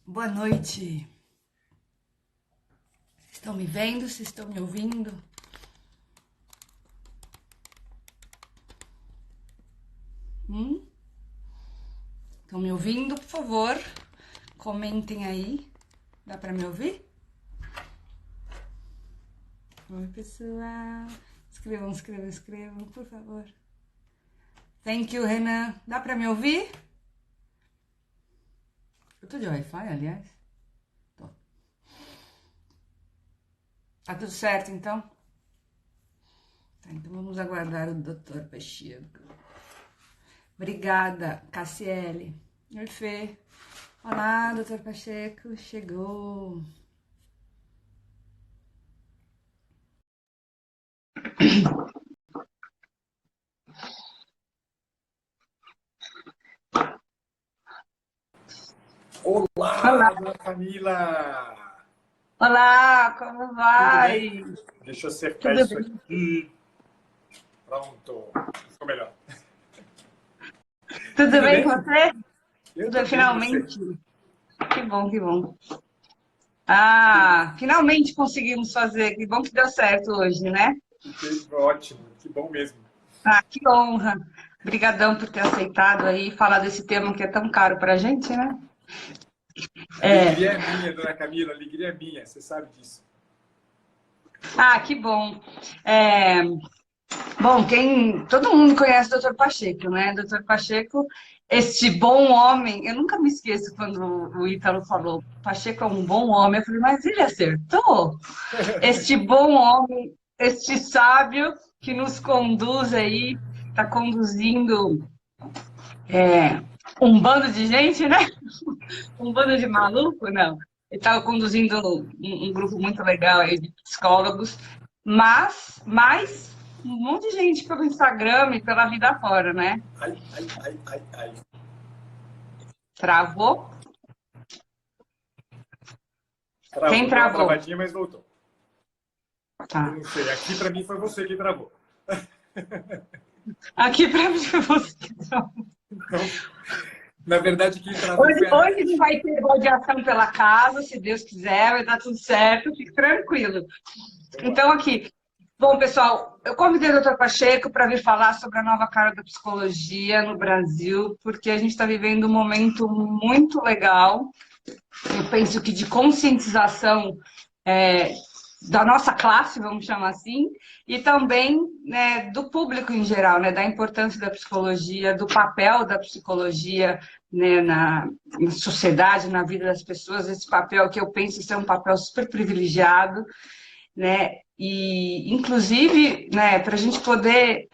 Boa noite. Vocês estão me vendo? Vocês estão me ouvindo? Estão me ouvindo? Por favor, comentem aí. Dá para me ouvir? Oi, pessoal. Escrevam, por favor. Thank you, Renan. Dá para me ouvir? Eu tô de Wi-Fi, aliás. Tô. Tá tudo certo, então? Tá, então vamos aguardar o Dr. Pacheco. Obrigada, Cassiele. Oi, Fê. Olá, doutor Pacheco. Chegou. Olá. Olá, dona Camila! Olá, como Tudo bem? vai? Deixa eu acertar Tudo isso bem? aqui. Pronto. Ficou melhor. Tudo Tudo bem com bem? você? Eu Tudo, tô bem, e você? finalmente. Que bom, que bom. Ah, finalmente conseguimos fazer. Que bom que deu certo hoje, né? Que ótimo, que bom mesmo. Ah, que honra. Obrigadão por ter aceitado aí falar desse tema que é tão caro pra gente, né? É. Alegria é minha, dona Camila, alegria é minha, você sabe disso. Ah, que bom. É, bom, todo mundo conhece o Dr. Pacheco, né? Dr. Pacheco, este bom homem, eu nunca me esqueço quando o Ítalo falou, Pacheco é um bom homem, eu falei, mas ele acertou? Este bom homem, este sábio que nos conduz aí, está conduzindo um bando de gente, né? Um bando de maluco, não. Ele estava conduzindo um grupo muito legal aí de psicólogos, mas um monte de gente pelo Instagram e pela vida fora, né? Ai, ai, ai, ai, ai. Travou? Quem Travou, deu uma travou? travadinha, mas voltou. Eu Tá. não sei, aqui pra mim foi você que travou. Aqui para você. Então, na verdade, quem travou Hoje, foi a hoje não net. vai ter rodeação pela casa, se Deus quiser, vai dar tudo certo, fique tranquilo. Tomara. Então, aqui. Bom, pessoal, eu convidei o Dr. Pacheco para vir falar sobre a nova cara da psicologia no Brasil, porque a gente está vivendo um momento muito legal. Eu penso que de conscientização da nossa classe, vamos chamar assim, e também, né, do público em geral, né, da importância da psicologia, do papel da psicologia, né, na sociedade, na vida das pessoas, esse papel que eu penso ser um papel super privilegiado, né, e inclusive, né, para a gente poder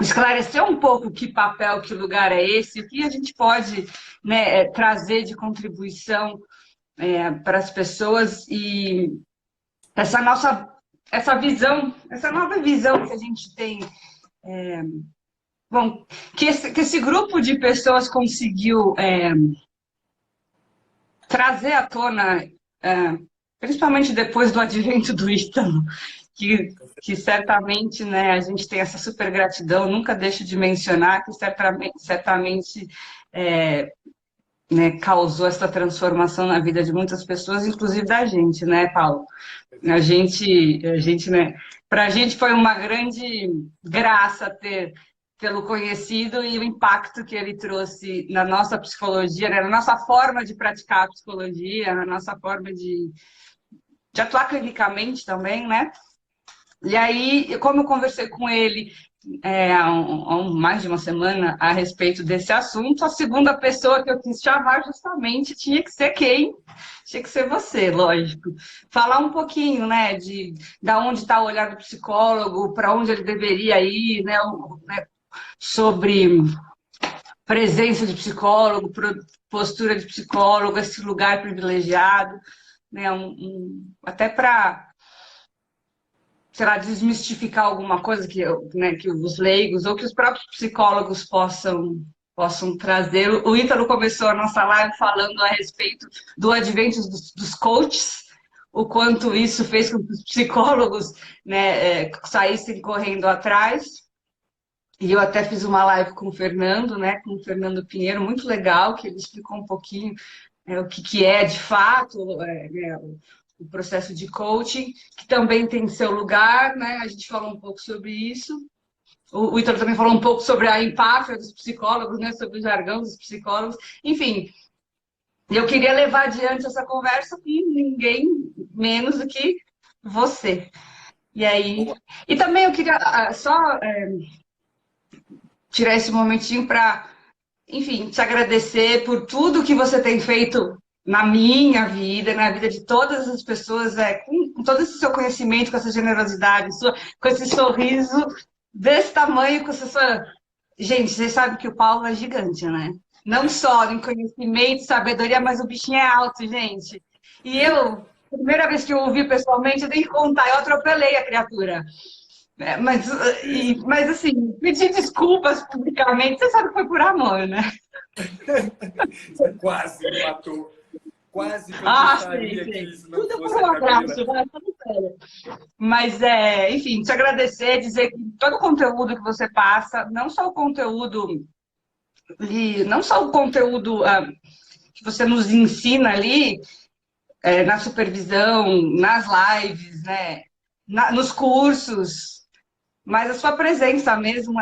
esclarecer um pouco que papel, que lugar é esse, o que a gente pode, né, trazer de contribuição para as pessoas e essa nossa essa visão, essa nova visão que a gente tem, bom, que esse grupo de pessoas conseguiu trazer à tona, principalmente depois do advento do Ítalo, que certamente, né, a gente tem essa super gratidão, nunca deixo de mencionar que certamente né, causou essa transformação na vida de muitas pessoas, inclusive da gente, né, Paulo? Né, para a gente foi uma grande graça tê-lo conhecido e o impacto que ele trouxe na nossa psicologia, né, na nossa forma de praticar a psicologia, na nossa forma de atuar clinicamente também, né? E aí, como eu conversei com ele há mais de uma semana a respeito desse assunto, a segunda pessoa que eu quis chamar justamente tinha que ser quem? Tinha que ser você, lógico. Falar um pouquinho, né, de da onde está o olhar do psicólogo, para onde ele deveria ir, né, sobre presença de psicólogo, postura de psicólogo, esse lugar privilegiado, né, até para sei lá, desmistificar alguma coisa né, que os leigos ou que os próprios psicólogos possam trazer. O Ítalo começou a nossa live falando a respeito do advento dos coaches, o quanto isso fez com que os psicólogos, né, saíssem correndo atrás. E eu até fiz uma live com o Fernando, né, com o Fernando Pinheiro, muito legal, que ele explicou um pouquinho o que, que é de fato né, o processo de coaching, que também tem seu lugar, né? A gente falou um pouco sobre isso. O Ítalo também falou um pouco sobre a empáfia dos psicólogos, né? Sobre o jargão dos psicólogos. Enfim, eu queria levar adiante essa conversa com ninguém menos do que você. E aí... E também eu queria só tirar esse momentinho para, enfim, te agradecer por tudo que você tem feito na minha vida, na vida de todas as pessoas, com todo esse seu conhecimento, com essa generosidade, com esse sorriso desse tamanho, com essa sua... Gente, vocês sabem que o Paulo é gigante, né? Não só em conhecimento, sabedoria, mas o bichinho é alto, gente. E eu, primeira vez que eu ouvi pessoalmente, eu tenho que contar, eu atropelei a criatura. Mas assim, pedir desculpas publicamente, você sabe que foi por amor, né? Você quase me matou. Quase que eu Sim, que sim. isso não Tudo fosse por um a Camila. abraço, vai, tudo sério. Mas, enfim, te agradecer, dizer que todo o conteúdo que você passa, não só o conteúdo, que você nos ensina ali, na supervisão, nas lives, né, nos cursos, mas a sua presença mesmo,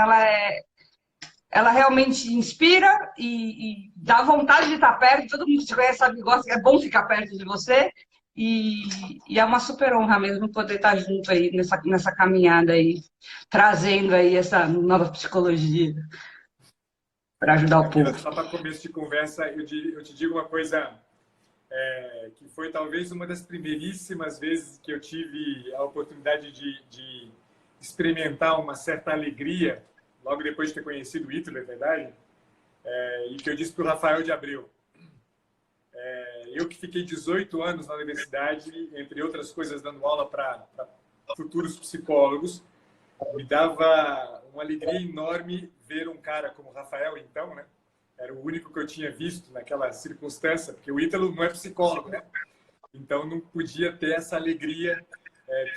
ela realmente inspira e dá vontade de estar perto. Todo mundo que te conhece sabe que gosta, é bom ficar perto de você. E é uma super honra mesmo poder estar junto aí nessa caminhada aí, trazendo aí essa nova psicologia para ajudar o Camila, povo. só para começo de conversa, eu te digo uma coisa que foi talvez uma das primeiríssimas vezes que eu tive a oportunidade de experimentar uma certa alegria, logo depois de ter conhecido o Ítalo, é verdade, e que eu disse para o Rafael de Abreu. Eu que fiquei 18 anos na universidade, entre outras coisas, dando aula para futuros psicólogos, me dava uma alegria enorme ver um cara como o Rafael, então, né? Era o único que eu tinha visto naquela circunstância, porque o Ítalo não é psicólogo, né? Então não podia ter essa alegria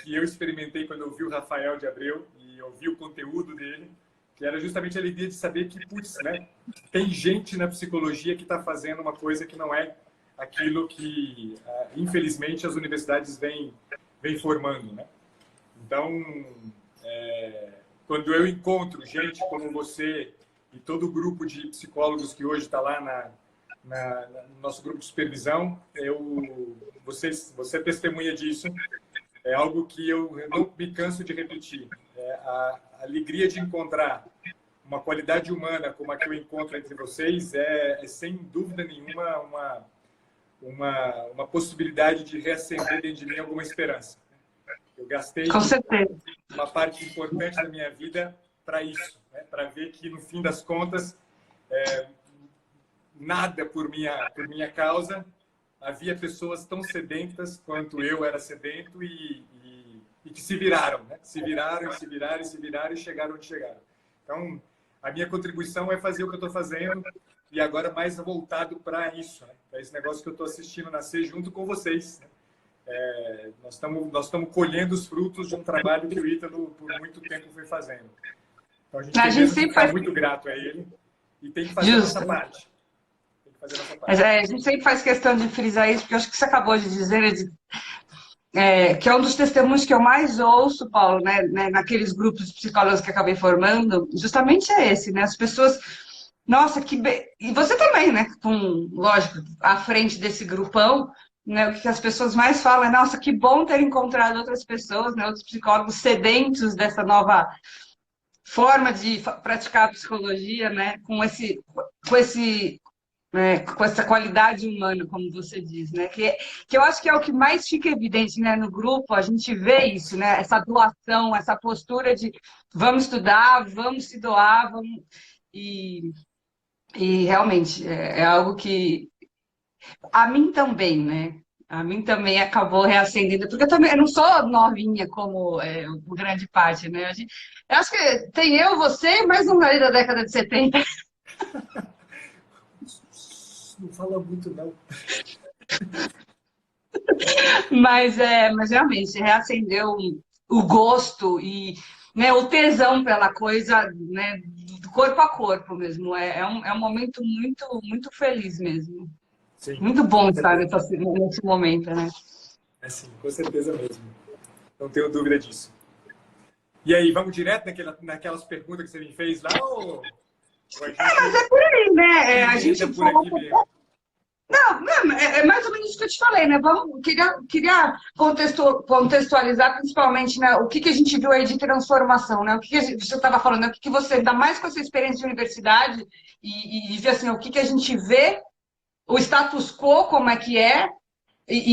que eu experimentei quando eu vi o Rafael de Abreu e eu vi o conteúdo dele, que era justamente a alegria de saber que, putz, né? Tem gente na psicologia que está fazendo uma coisa que não é aquilo que, infelizmente, as universidades vêm formando, né? Então, quando eu encontro gente como você e todo o grupo de psicólogos que hoje está lá no nosso grupo de supervisão, você é testemunha disso. É algo que eu não me canso de repetir. A alegria de encontrar uma qualidade humana como a que eu encontro entre vocês é sem dúvida nenhuma uma possibilidade de reacender dentro de mim alguma esperança. Eu gastei uma parte importante da minha vida para isso, né? Para ver que, no fim das contas, nada por minha causa, havia pessoas tão sedentas quanto eu era sedento e que se viraram, né? Se viraram e chegaram onde chegaram. Então, a minha contribuição é fazer o que eu estou fazendo e agora mais voltado para isso, né? Para esse negócio que eu estou assistindo nascer junto com vocês, né? Nós estamos colhendo os frutos de um trabalho que o Ítalo por muito tempo foi fazendo. Então a gente tem mesmo que ficar muito grato a ele e tem que fazer a nossa parte. Tem que fazer a nossa parte. A gente sempre faz questão de frisar isso, porque eu acho que você acabou de dizer, que é um dos testemunhos que eu mais ouço, Paulo, né, naqueles grupos de psicólogos que acabei formando, justamente é esse, né? As pessoas, nossa, que bem... E você também, né? Lógico, à frente desse grupão, né, o que as pessoas mais falam é, nossa, que bom ter encontrado outras pessoas, né, outros psicólogos sedentos dessa nova forma de praticar a psicologia, né, com essa qualidade humana, como você diz, né, que eu acho que é o que mais fica evidente, né, no grupo, a gente vê isso, né, essa doação, essa postura de vamos estudar, vamos se doar, e realmente é algo que a mim também, né? A mim também acabou reacendendo, porque eu não sou novinha como o grande parte, né? Eu acho que tem eu, você, mais um aí da década de 70. Não fala muito, não. Mas realmente reacendeu o gosto e, né, o tesão pela coisa, né, do corpo a corpo mesmo. É um momento muito, muito feliz mesmo. Sim, Muito bom com estar certeza. nesse momento, né? É sim, com certeza mesmo. Não tenho dúvida disso. E aí, vamos direto naquelas perguntas que você me fez lá ou a Mas gente é por aí, né? A emenda gente por fala. aqui mesmo? Não, é mais ou menos isso que eu te falei, né? Queria contextualizar principalmente, né, o que a gente viu aí de transformação, né? O que você estava falando, né? O que você, ainda mais com essa experiência de universidade, e ver assim, o que a gente vê, o status quo, como é que é,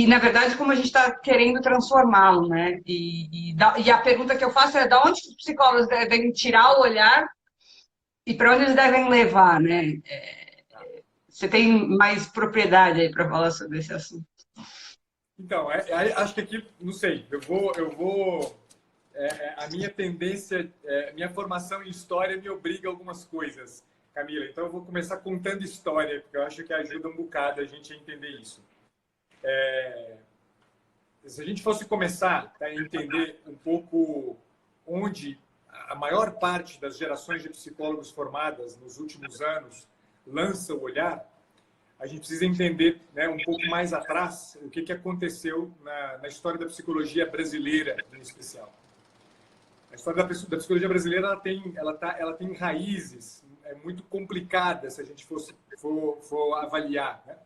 na verdade, como a gente está querendo transformá-lo, né? E a pergunta que eu faço é da onde os psicólogos devem tirar o olhar e para onde eles devem levar, né? Você tem mais propriedade aí para falar sobre esse assunto. Então, acho que aqui, não sei, a minha tendência, minha formação em história me obriga a algumas coisas, Camila. Então, eu vou começar contando história, porque eu acho que ajuda um bocado a gente a entender isso. Se a gente fosse começar a entender um pouco onde a maior parte das gerações de psicólogos formadas nos últimos anos lança o olhar, a gente precisa entender, né, um pouco mais atrás o que aconteceu na história da psicologia brasileira, em especial. A história da psicologia brasileira ela tem raízes muito complicadas se a gente for avaliar, né?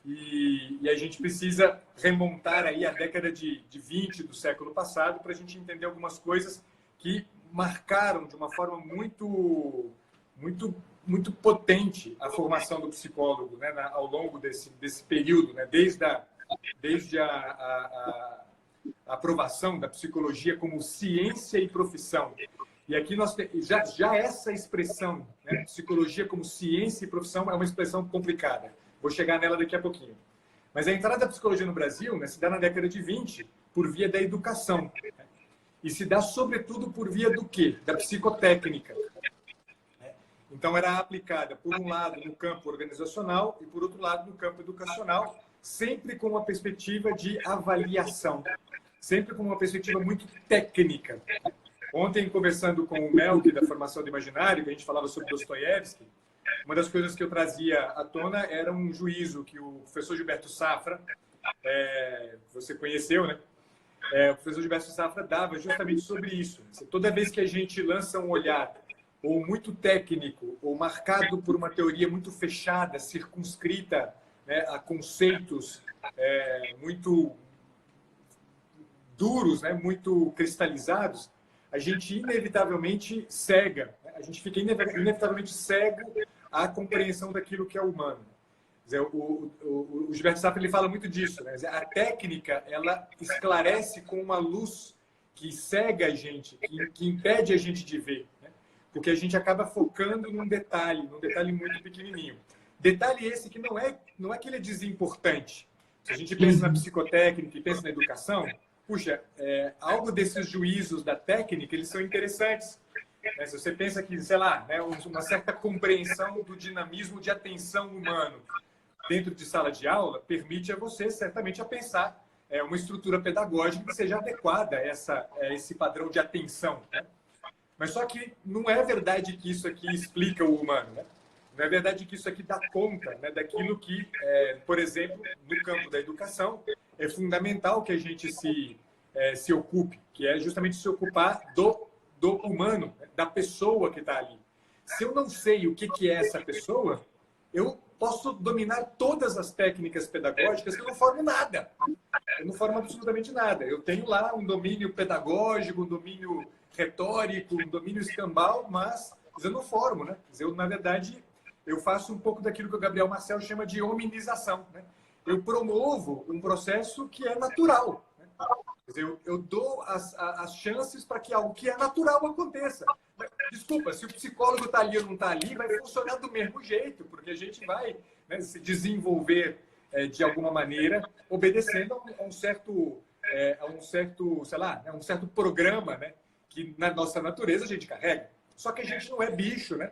E a gente precisa remontar aí a década de 20 do século passado para a gente entender algumas coisas que marcaram de uma forma muito potente a formação do psicólogo, né, ao longo desse período, né, desde a aprovação da psicologia como ciência e profissão. E aqui nós já essa expressão, né, psicologia como ciência e profissão, é uma expressão complicada. Vou chegar nela daqui a pouquinho. Mas a entrada da psicologia no Brasil, né, se dá na década de 20 por via da educação. Né? E se dá, sobretudo, por via do quê? Da psicotécnica. Então, era aplicada, por um lado, no campo organizacional e, por outro lado, no campo educacional, sempre com uma perspectiva de avaliação, sempre com uma perspectiva muito técnica. Ontem, conversando com o Melk, da Formação do Imaginário, que a gente falava sobre Dostoiévski, uma das coisas que eu trazia à tona era um juízo que o professor Gilberto Safra, você conheceu, né? O professor Gilberto Safra dava justamente sobre isso. Toda vez que a gente lança um olhar ou muito técnico, ou marcado por uma teoria muito fechada, circunscrita, né, a conceitos muito duros, né, muito cristalizados, a gente inevitavelmente cega, né? A gente fica inevitavelmente cego à compreensão daquilo que é humano. Quer dizer, o Gilberto Safra ele fala muito disso, né? A técnica ela esclarece com uma luz que cega a gente, que impede a gente de ver, né? Porque a gente acaba focando num detalhe muito pequenininho. Detalhe esse que não é que ele é desimportante. Se a gente pensa na psicotécnica e pensa na educação, puxa, algo desses juízos da técnica, eles são interessantes. Né? Se você pensa que, sei lá, né, uma certa compreensão do dinamismo de atenção humano dentro de sala de aula, permite a você, certamente, a pensar uma estrutura pedagógica que seja adequada a esse padrão de atenção. Né? Mas só que não é verdade que isso aqui explica o humano, né? Não é verdade que isso aqui dá conta, né, daquilo que, por exemplo, no campo da educação, é fundamental que a gente se ocupe, que é justamente se ocupar do humano, né, da pessoa que está ali. Se eu não sei o que é essa pessoa, eu posso dominar todas as técnicas pedagógicas que eu não formo nada. Eu não formo absolutamente nada. Eu tenho lá um domínio pedagógico, um domínio retórico, um domínio escambau, mas eu não formo, né? Eu, na verdade, eu faço um pouco daquilo que o Gabriel Marcel chama de hominização, né? Eu promovo um processo que é natural. Né? Eu dou as chances para que algo que é natural aconteça. Desculpa, se o psicólogo está ali ou não está ali, vai funcionar do mesmo jeito, porque a gente vai, né, se desenvolver de alguma maneira, obedecendo a um certo, sei lá, um certo programa, né, que na nossa natureza a gente carrega. Só que a gente não é bicho, né?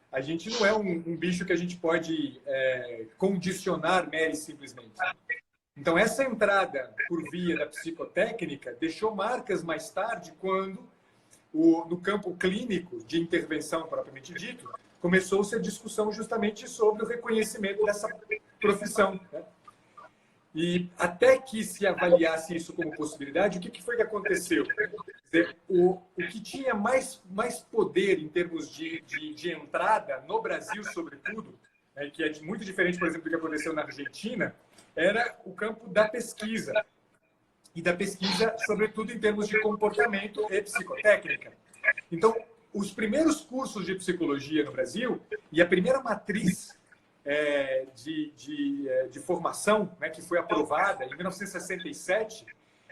A gente não é um bicho que a gente pode condicionar mera e simplesmente. Então, essa entrada por via da psicotécnica deixou marcas mais tarde quando, no campo clínico de intervenção propriamente dito, começou-se a discussão justamente sobre o reconhecimento dessa profissão, né? E até que se avaliasse isso como possibilidade, o que foi que aconteceu? Quer dizer, o que tinha mais poder em termos de entrada, no Brasil, sobretudo, né, que é muito diferente, por exemplo, do que aconteceu na Argentina, era o campo da pesquisa. E da pesquisa, sobretudo, em termos de comportamento e psicotécnica. Então, os primeiros cursos de psicologia no Brasil e a primeira matriz de formação, né, que foi aprovada em 1967,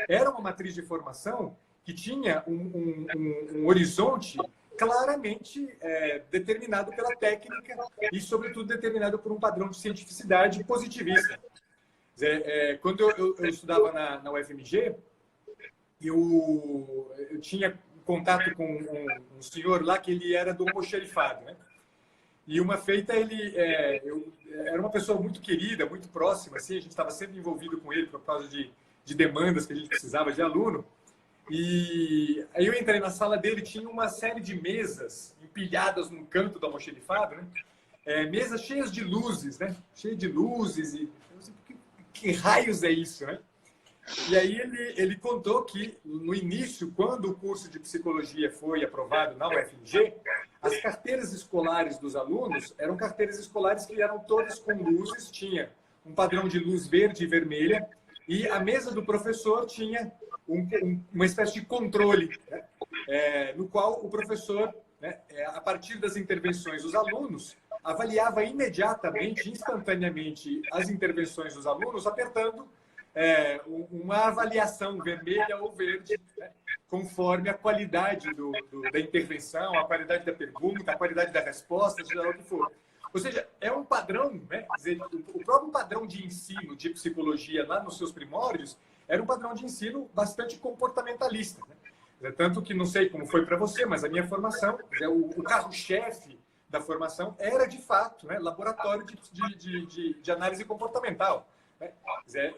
era uma matriz de formação que tinha um horizonte claramente determinado pela técnica e, sobretudo, determinado por um padrão de cientificidade positivista. Quando eu estudava na UFMG, eu tinha contato com um senhor lá que ele era do almoxarifado, né? E uma feita, eu era uma pessoa muito querida, muito próxima, assim, a gente estava sempre envolvido com ele por causa de demandas que a gente precisava de aluno. E aí eu entrei na sala dele, tinha uma série de mesas empilhadas num canto do almoxarifado, né? Mesas cheias de luzes, né? Cheias de luzes e... Que raios é isso, né? E aí ele contou que, no início, quando o curso de psicologia foi aprovado na UFMG, as carteiras escolares dos alunos eram carteiras escolares que eram todas com luzes, tinha um padrão de luz verde e vermelha, e a mesa do professor tinha uma espécie de controle, né? No qual o professor, né, a partir das intervenções dos alunos, avaliava imediatamente, instantaneamente, as intervenções dos alunos, apertando uma avaliação vermelha ou verde, né, conforme a qualidade da intervenção, a qualidade da pergunta, a qualidade da resposta, seja lá o que for. Ou seja, é um padrão, né? Quer dizer, o próprio padrão de ensino de psicologia lá nos seus primórdios era um padrão de ensino bastante comportamentalista, né? Tanto que, não sei como foi para você, mas a minha formação, o carro-chefe da formação era, de fato, né, laboratório de análise comportamental, né?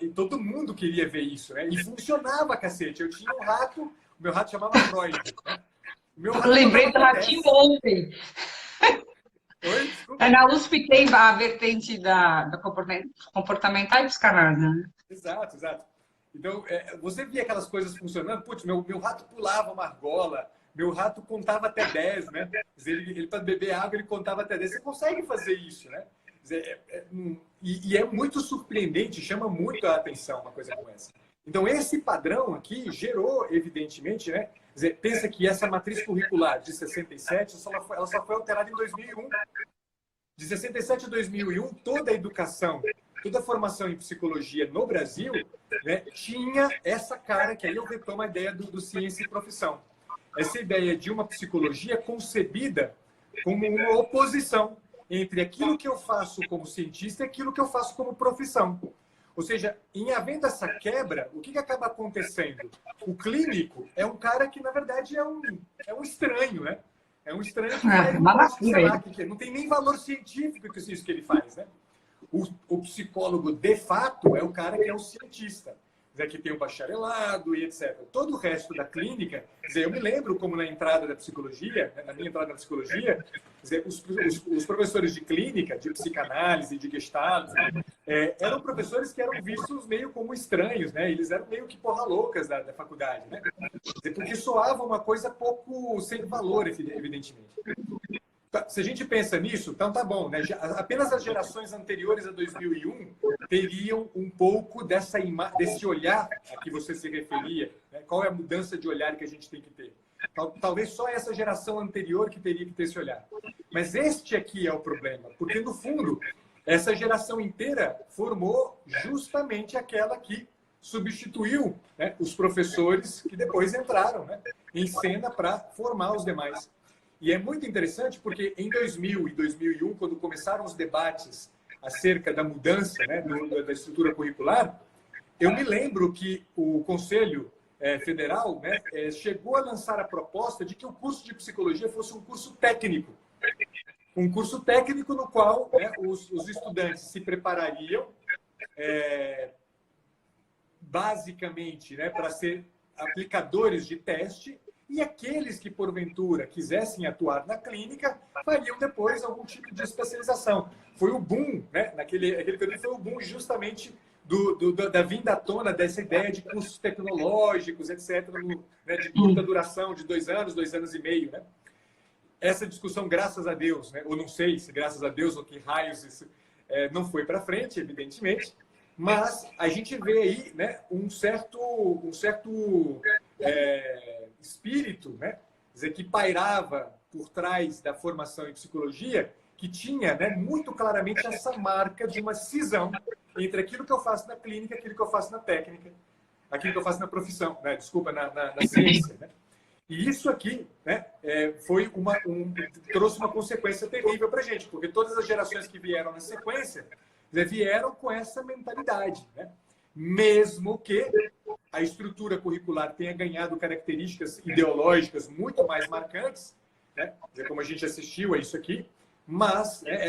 E todo mundo queria ver isso, né? E funcionava, cacete. Eu tinha um rato, o meu rato chamava Freud, né? Eu lembrei do ratinho ontem. Oi, desculpa. Na USP tem a vertente da comportamental e psicanálise, né? Exato, exato. Então, você via aquelas coisas funcionando. Putz, meu rato pulava uma argola, meu rato contava até 10, né? Ele para beber água, ele contava até 10. Você consegue fazer isso, né? E é muito surpreendente, chama muito a atenção uma coisa como essa. Então, esse padrão aqui gerou, evidentemente, né? Pensa que essa matriz curricular de 67, ela só foi alterada em 2001. De 67 a 2001, toda a educação, toda a formação em psicologia no Brasil, né, tinha essa cara, que aí eu retomo a ideia do ciência e profissão. Essa ideia de uma psicologia concebida como uma oposição entre aquilo que eu faço como cientista e aquilo que eu faço como profissão. Ou seja, em havendo essa quebra, o que acaba acontecendo? O clínico é um cara que, na verdade, é um estranho, né? É um estranho que não tem nem valor científico que isso que ele faz, né? O psicólogo, de fato, é o cara que é o cientista, que tem o bacharelado e etc. Todo o resto da clínica, eu me lembro como na entrada da psicologia, na minha entrada na psicologia, os professores de clínica, de psicanálise, de gestalt, eram professores que eram vistos meio como estranhos, né? Eles eram meio que porra loucas da faculdade, né? Porque soava uma coisa pouco sem valor, evidentemente. Se a gente pensa nisso, então tá bom, né? Apenas as gerações anteriores a 2001 teriam um pouco desse olhar a que você se referia, né? Qual é a mudança de olhar que a gente tem que ter? Talvez só essa geração anterior que teria que ter esse olhar. Mas este aqui é o problema, porque no fundo, essa geração inteira formou justamente aquela que substituiu, né, os professores que depois entraram, né, em cena para formar os demais. E é muito interessante porque em 2000 e 2001, quando começaram os debates acerca da mudança, né, da estrutura curricular, eu me lembro que o Conselho Federal, né, chegou a lançar a proposta de que o curso de psicologia fosse um curso técnico. Um curso técnico no qual, né, os estudantes se preparariam basicamente, né, para ser aplicadores de teste E aqueles que, porventura, quisessem atuar na clínica, fariam depois algum tipo de especialização. Foi o boom, né? Aquele período foi o boom justamente da vinda à tona dessa ideia de cursos tecnológicos, etc., né, de curta duração, de 2 anos e meio. Né? Essa discussão, graças a Deus, né? Ou não sei se graças a Deus ou que raios isso não foi para frente, evidentemente, mas a gente vê aí, né, um certo espírito, né, quer dizer, que pairava por trás da formação em psicologia, que tinha, né, muito claramente essa marca de uma cisão entre aquilo que eu faço na clínica, aquilo que eu faço na técnica, aquilo que eu faço na profissão, né, desculpa, na ciência. Né? E isso aqui, né, trouxe uma consequência terrível para a gente, porque todas as gerações que vieram na sequência vieram com essa mentalidade, né? Mesmo que a estrutura curricular tenha ganhado características ideológicas muito mais marcantes, né? Como a gente assistiu a isso aqui, mas né,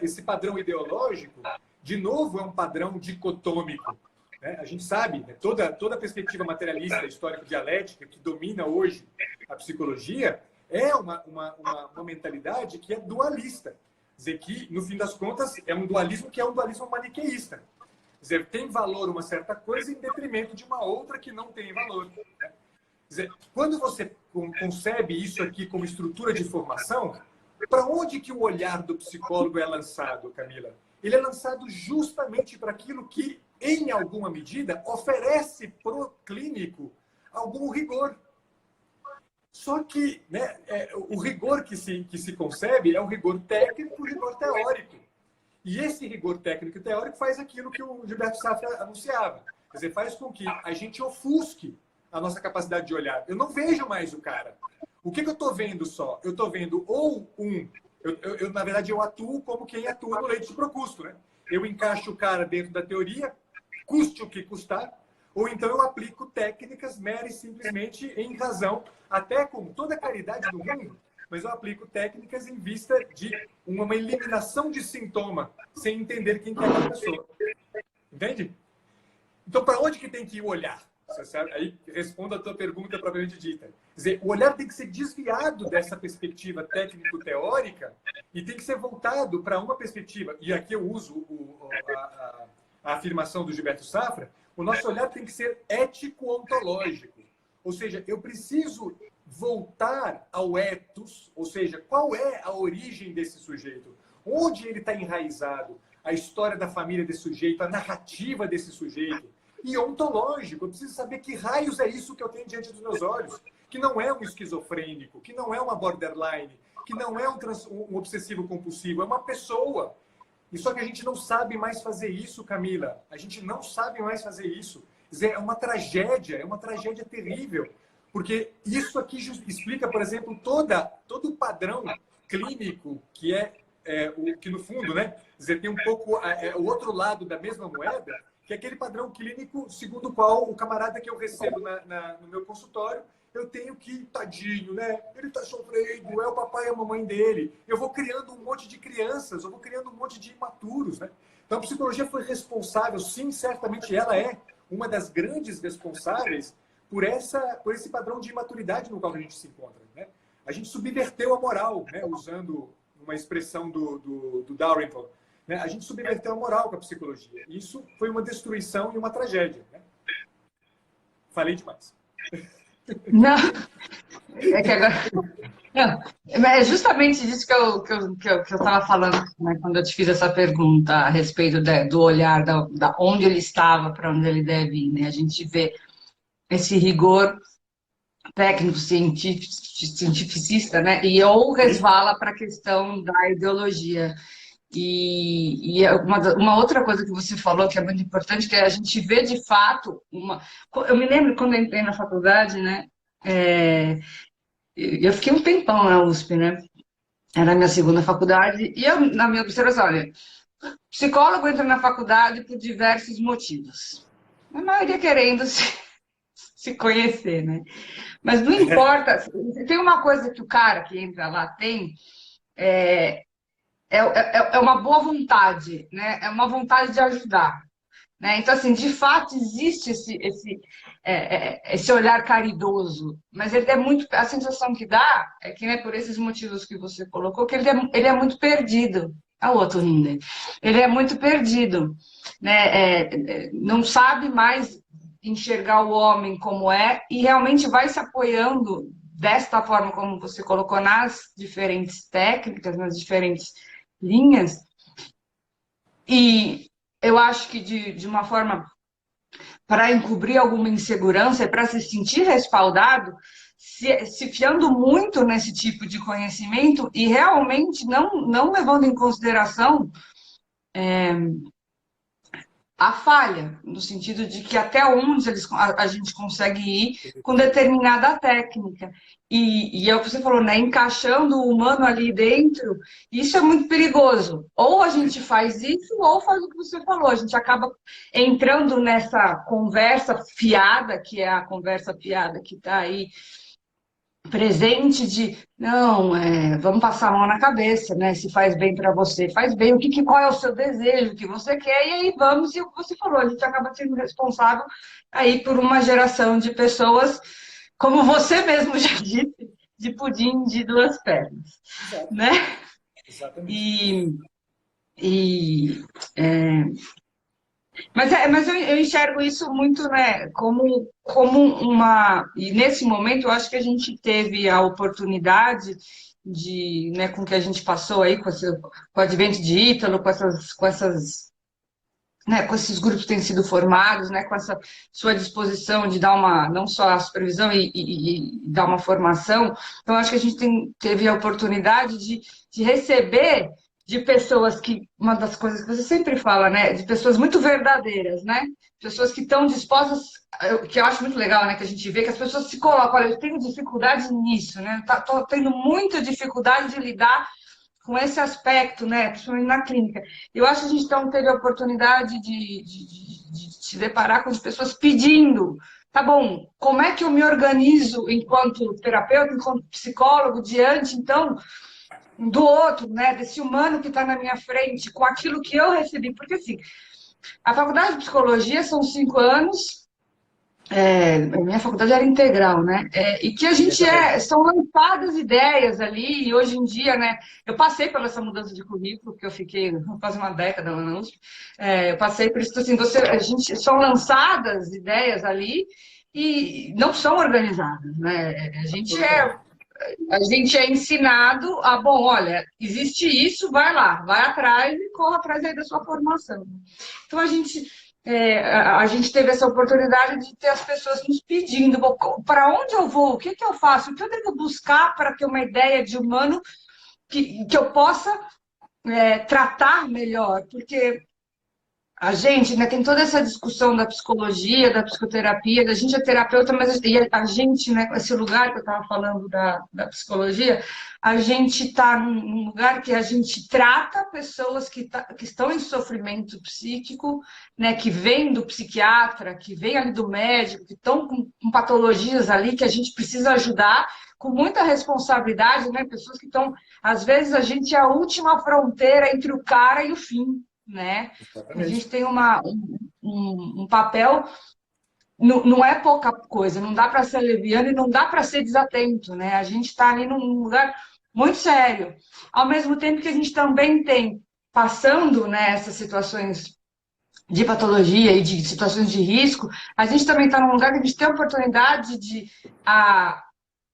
esse padrão ideológico, de novo, é um padrão dicotômico. Né? A gente sabe, né, toda a perspectiva materialista, histórico-dialética, que domina hoje a psicologia, é uma mentalidade que é dualista. Quer dizer, que, no fim das contas, é um dualismo que é um dualismo maniqueísta. Quer dizer, tem valor uma certa coisa em detrimento de uma outra que não tem valor. Né? Quer dizer, quando você concebe isso aqui como estrutura de formação, para onde que o olhar do psicólogo é lançado, Camila? Ele é lançado justamente para aquilo que, em alguma medida, oferece para o clínico algum rigor. Só que né, o rigor que se concebe é o rigor técnico e o rigor teórico. E esse rigor técnico e teórico faz aquilo que o Gilberto Safra anunciava. Quer dizer, faz com que a gente ofusque a nossa capacidade de olhar. Eu não vejo mais o cara. O que eu estou vendo só? Eu estou vendo na verdade, eu atuo como quem atua no leite de Procusto. Né? Eu encaixo o cara dentro da teoria, custe o que custar, ou então eu aplico técnicas mera e simplesmente em razão, até com toda a caridade do mundo, mas eu aplico técnicas em vista de uma eliminação de sintoma, sem entender quem que é aquela pessoa. Entende? Então, para onde que tem que ir o olhar? Você sabe? Aí respondo a tua pergunta propriamente dita. Quer dizer, o olhar tem que ser desviado dessa perspectiva técnico-teórica e tem que ser voltado para uma perspectiva, e aqui eu uso a afirmação do Gilberto Safra, o nosso olhar tem que ser ético-ontológico. Ou seja, eu preciso voltar ao ethos, ou seja, qual é a origem desse sujeito? Onde ele está enraizado? A história da família desse sujeito, a narrativa desse sujeito. E ontológico, eu preciso saber que raios é isso que eu tenho diante dos meus olhos. Que não é um esquizofrênico, que não é uma borderline, que não é um obsessivo compulsivo, é uma pessoa. E só que a gente não sabe mais fazer isso, Camila. A gente não sabe mais fazer isso. Quer dizer, é uma tragédia terrível. Porque isso aqui explica, por exemplo, todo o padrão clínico que que no fundo, né, quer dizer, tem um pouco o outro lado da mesma moeda, que é aquele padrão clínico segundo o qual o camarada que eu recebo no meu consultório, eu tenho que, tadinho, né? Ele tá sofrendo, é o papai e a mamãe dele. Eu vou criando um monte de crianças, eu vou criando um monte de imaturos, né? Então a psicologia foi responsável, sim, certamente ela é uma das grandes responsáveis por esse padrão de imaturidade no qual a gente se encontra, né? A gente subverteu a moral, né? Usando uma expressão do Darrington. Né? A gente subverteu a moral com a psicologia. Isso foi uma destruição e uma tragédia. Né? Falei demais. Não, é que agora... Não, é justamente disso que eu estava falando, né, quando eu te fiz essa pergunta a respeito do olhar, da onde ele estava, para onde ele deve ir. Né? A gente vê esse rigor técnico, cientificista, né? Ou resvala para a questão da ideologia. E uma outra coisa que você falou que é muito importante, que a gente vê de fato Eu me lembro quando eu entrei na faculdade, né? Eu fiquei um tempão na USP, né? Era a minha segunda faculdade, e eu, na minha observação, olha, psicólogo entra na faculdade por diversos motivos. A maioria querendo se conhecer, né? Mas não importa, tem uma coisa que o cara que entra lá tem, é uma boa vontade, né? É uma vontade de ajudar. né? Então, assim, de fato, existe esse olhar caridoso, mas ele é muito, a sensação que dá é que, né, por esses motivos que você colocou, que ele é muito perdido. Ah, o outro rindo. Ele é muito perdido, né? Não sabe mais enxergar o homem como é e realmente vai se apoiando desta forma como você colocou nas diferentes técnicas, nas diferentes linhas. E eu acho que de uma forma para encobrir alguma insegurança e para se sentir respaldado, se fiando muito nesse tipo de conhecimento e realmente não levando em consideração a falha, no sentido de que até onde a gente consegue ir com determinada técnica. E é o que você falou, né? Encaixando o humano ali dentro, isso é muito perigoso. Ou a gente faz isso, ou faz o que você falou. A gente acaba entrando nessa conversa fiada, que é a conversa fiada que está aí presente de não, vamos passar a mão na cabeça, né? Se faz bem para você, faz bem. Qual é o seu desejo, o que você quer? E aí vamos, e o que você falou, a gente acaba sendo responsável aí por uma geração de pessoas, como você mesmo já disse, de pudim de duas pernas, Exato. né? Exatamente. É, mas eu enxergo isso muito, né, como uma. E nesse momento, eu acho que a gente teve a oportunidade de, né, com o que a gente passou aí, com o advento de Ítalo, né, com esses grupos que têm sido formados, né, com essa sua disposição de dar não só a supervisão e dar uma formação. Então, acho que a gente teve a oportunidade de receber de pessoas uma das coisas que você sempre fala, né, de pessoas muito verdadeiras, né, pessoas que estão dispostas, que eu acho muito legal, né, que a gente vê que as pessoas se colocam, olha, eu tenho dificuldade nisso, né, estou tendo muita dificuldade de lidar com esse aspecto, né, principalmente na clínica. Eu acho que a gente então teve a oportunidade de se deparar com as pessoas pedindo, tá bom, como é que eu me organizo enquanto terapeuta, enquanto psicólogo, diante, então, do outro, né, desse humano que está na minha frente, com aquilo que eu recebi. Porque, assim, a faculdade de psicologia são 5 anos, minha faculdade era integral, né? E que a gente são lançadas ideias ali, e hoje em dia, né? Eu passei por essa mudança de currículo, porque eu fiquei quase uma década lá na USP. Eu passei por isso, assim, são lançadas ideias ali e não são organizadas, né? A gente é ensinado a, bom, olha, existe isso, vai lá, vai atrás e corra atrás aí da sua formação. Então a gente teve essa oportunidade de ter as pessoas nos pedindo para onde eu vou, o que eu faço, o que eu devo buscar para ter uma ideia de humano que eu possa tratar melhor, porque a gente, né, tem toda essa discussão da psicologia, da psicoterapia, da gente é terapeuta, mas a gente, né, com esse lugar que eu estava falando da psicologia, a gente está num lugar que a gente trata pessoas que estão em sofrimento psíquico, né, que vêm do psiquiatra, que vêm ali do médico, que estão com patologias ali que a gente precisa ajudar com muita responsabilidade, né, pessoas que estão, às vezes a gente é a última fronteira entre o cara e o fim, né? A gente tem um papel, não é pouca coisa, não dá para ser leviano e não dá para ser desatento, né? A gente está ali num lugar muito sério. Ao mesmo tempo que a gente também tem, passando, né, essas situações de patologia e de situações de risco, a gente também está num lugar que a gente tem a oportunidade de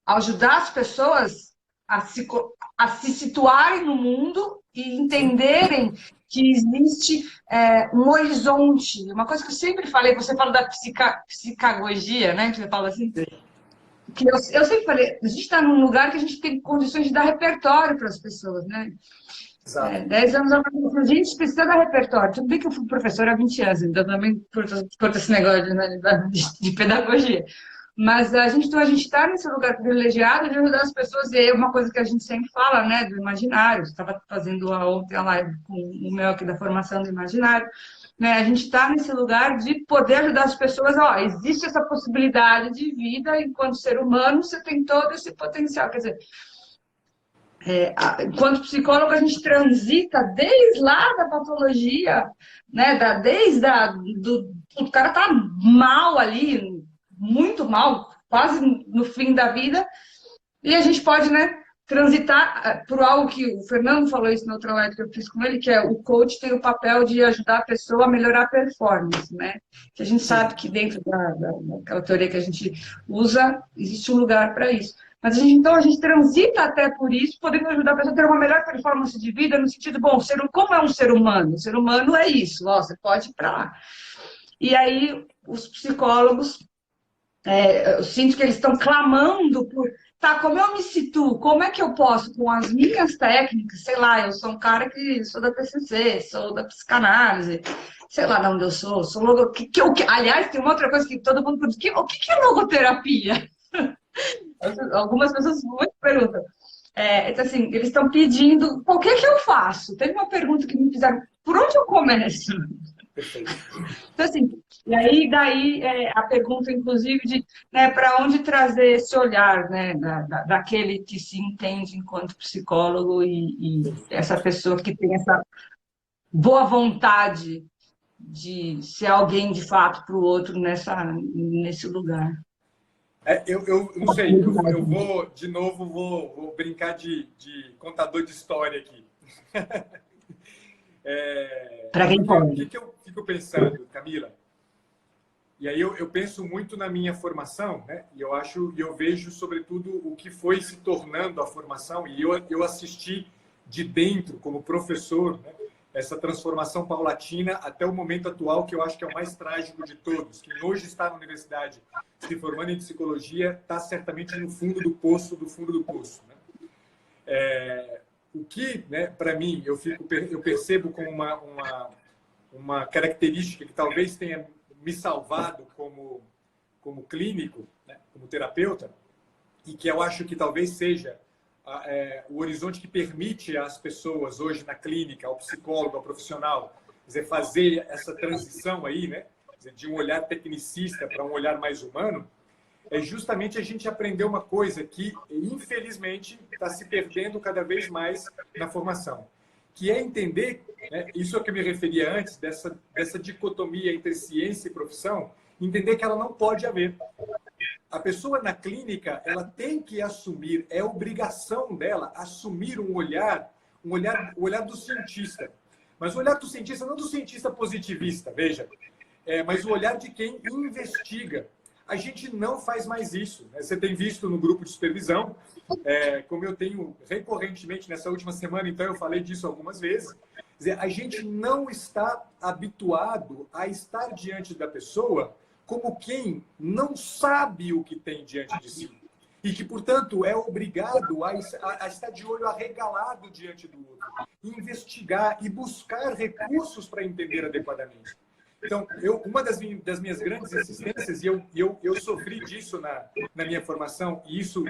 ajudar as pessoas a se situarem no mundo e entenderem que existe um horizonte. Uma coisa que eu sempre falei, você fala da psicagogia, né? Que você fala assim. Que eu sempre falei, a gente está num lugar que a gente tem condições de dar repertório para as pessoas, né? 10 anos a gente precisa dar repertório. Tudo bem que eu fui professora há 20 anos, então também por esse negócio, né, de pedagogia. Mas a gente está nesse lugar privilegiado de ajudar as pessoas, e é uma coisa que a gente sempre fala, né, do imaginário. Estava fazendo ontem a live com o meu aqui da formação do imaginário. Né? A gente está nesse lugar de poder ajudar as pessoas. Ó, existe essa possibilidade de vida, enquanto ser humano, você tem todo esse potencial. Quer dizer, Enquanto psicólogo, a gente transita desde lá da patologia, né? O cara tá mal ali, muito mal, quase no fim da vida, e a gente pode, né, transitar por algo que o Fernando falou isso na outra live que eu fiz com ele, que é o coach tem o papel de ajudar a pessoa a melhorar a performance, né? Que a gente sabe que dentro daquela teoria que a gente usa, existe um lugar para isso. Mas então a gente transita até por isso, podendo ajudar a pessoa a ter uma melhor performance de vida, no sentido, bom, como é um ser humano? O ser humano é isso, ó, você pode ir para lá. E aí os psicólogos, eu sinto que eles estão clamando por, tá, como eu me situo? Como é que eu posso, com as minhas técnicas, sei lá, eu sou um cara que sou da TCC, sou da psicanálise, sei lá de onde eu sou logo, aliás, tem uma outra coisa que todo mundo pergunta, o que é logoterapia? Algumas pessoas muito perguntam. Então, assim, eles estão pedindo, o que eu faço? Teve uma pergunta que me fizeram, por onde eu começo? Perfeito. Então, assim, e aí daí a pergunta, inclusive, de, né, para onde trazer esse olhar, né, daquele que se entende enquanto psicólogo e essa pessoa que tem essa boa vontade de ser alguém de fato para o outro nesse lugar. Eu não sei, eu vou, de novo, vou brincar de contador de história aqui. Para quem pode. O que eu fico pensando, Camila? E aí eu penso muito na minha formação, né? E eu vejo, sobretudo, o que foi se tornando a formação, e eu assisti de dentro, como professor, né? Essa transformação paulatina até o momento atual, que eu acho que é o mais trágico de todos. Quem hoje está na universidade se formando em psicologia está certamente no fundo do poço, né? O que, né, para mim, eu percebo como uma característica que talvez tenha me salvado como clínico, né, como terapeuta, e que eu acho que talvez seja o horizonte que permite às pessoas hoje na clínica, ao psicólogo, ao profissional, quer dizer, fazer essa transição aí, né, quer dizer, de um olhar tecnicista para um olhar mais humano, é justamente a gente aprender uma coisa que, infelizmente, está se perdendo cada vez mais na formação, que é entender, né, isso é o que eu me referia antes, dessa dicotomia entre ciência e profissão, entender que ela não pode haver. A pessoa na clínica, ela tem que assumir, é obrigação dela assumir o olhar do cientista. Mas o olhar do cientista, não do cientista positivista, veja, mas o olhar de quem investiga. A gente não faz mais isso, né? Você tem visto no grupo de supervisão, como eu tenho recorrentemente nessa última semana, então eu falei disso algumas vezes, quer dizer, a gente não está habituado a estar diante da pessoa como quem não sabe o que tem diante de si. E que, portanto, é obrigado a estar de olho arregalado diante do outro, investigar e buscar recursos para entender adequadamente. Então, uma das minhas grandes insistências, e eu sofri disso na minha formação, e isso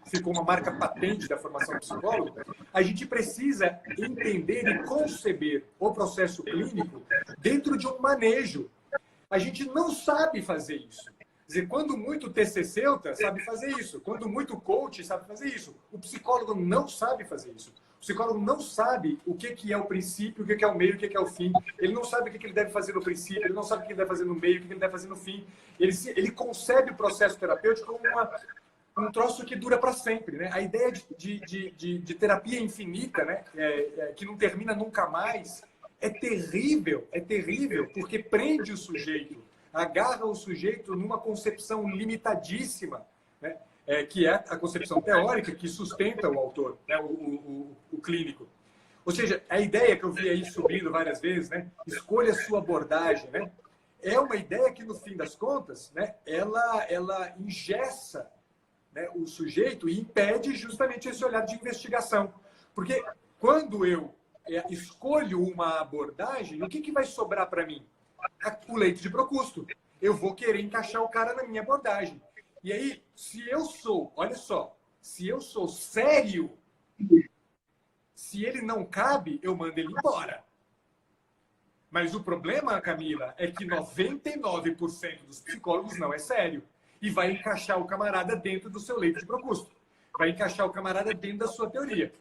ficou uma marca patente da formação psicólogo, a gente precisa entender e conceber o processo clínico dentro de um manejo. A gente não sabe fazer isso. Quer dizer, quando muito TCCeuta sabe fazer isso, quando muito coach sabe fazer isso, o psicólogo não sabe fazer isso. O psicólogo não sabe o que é o princípio, o que é o meio, o que é o fim. Ele não sabe o que ele deve fazer no princípio, ele não sabe o que ele deve fazer no meio, o que ele deve fazer no fim. Ele concebe o processo terapêutico como um troço que dura para sempre, né? A ideia de terapia infinita, né? Que não termina nunca mais, é terrível, porque prende o sujeito, agarra o sujeito numa concepção limitadíssima, né? Que é a concepção teórica que sustenta o autor, né? o clínico. Ou seja, a ideia que eu vi aí subindo várias vezes, né? Escolha a sua abordagem, né? É uma ideia que, no fim das contas, né? ela engessa, né, o sujeito e impede justamente esse olhar de investigação. Porque quando eu escolho uma abordagem, o que vai sobrar para mim? O leite de Procusto. Eu vou querer encaixar o cara na minha abordagem. E aí, olha só, se eu sou sério, se ele não cabe, eu mando ele embora. Mas o problema, Camila, é que 99% dos psicólogos não é sério. E vai encaixar o camarada dentro do seu leito de Procusto. Vai encaixar o camarada dentro da sua teoria.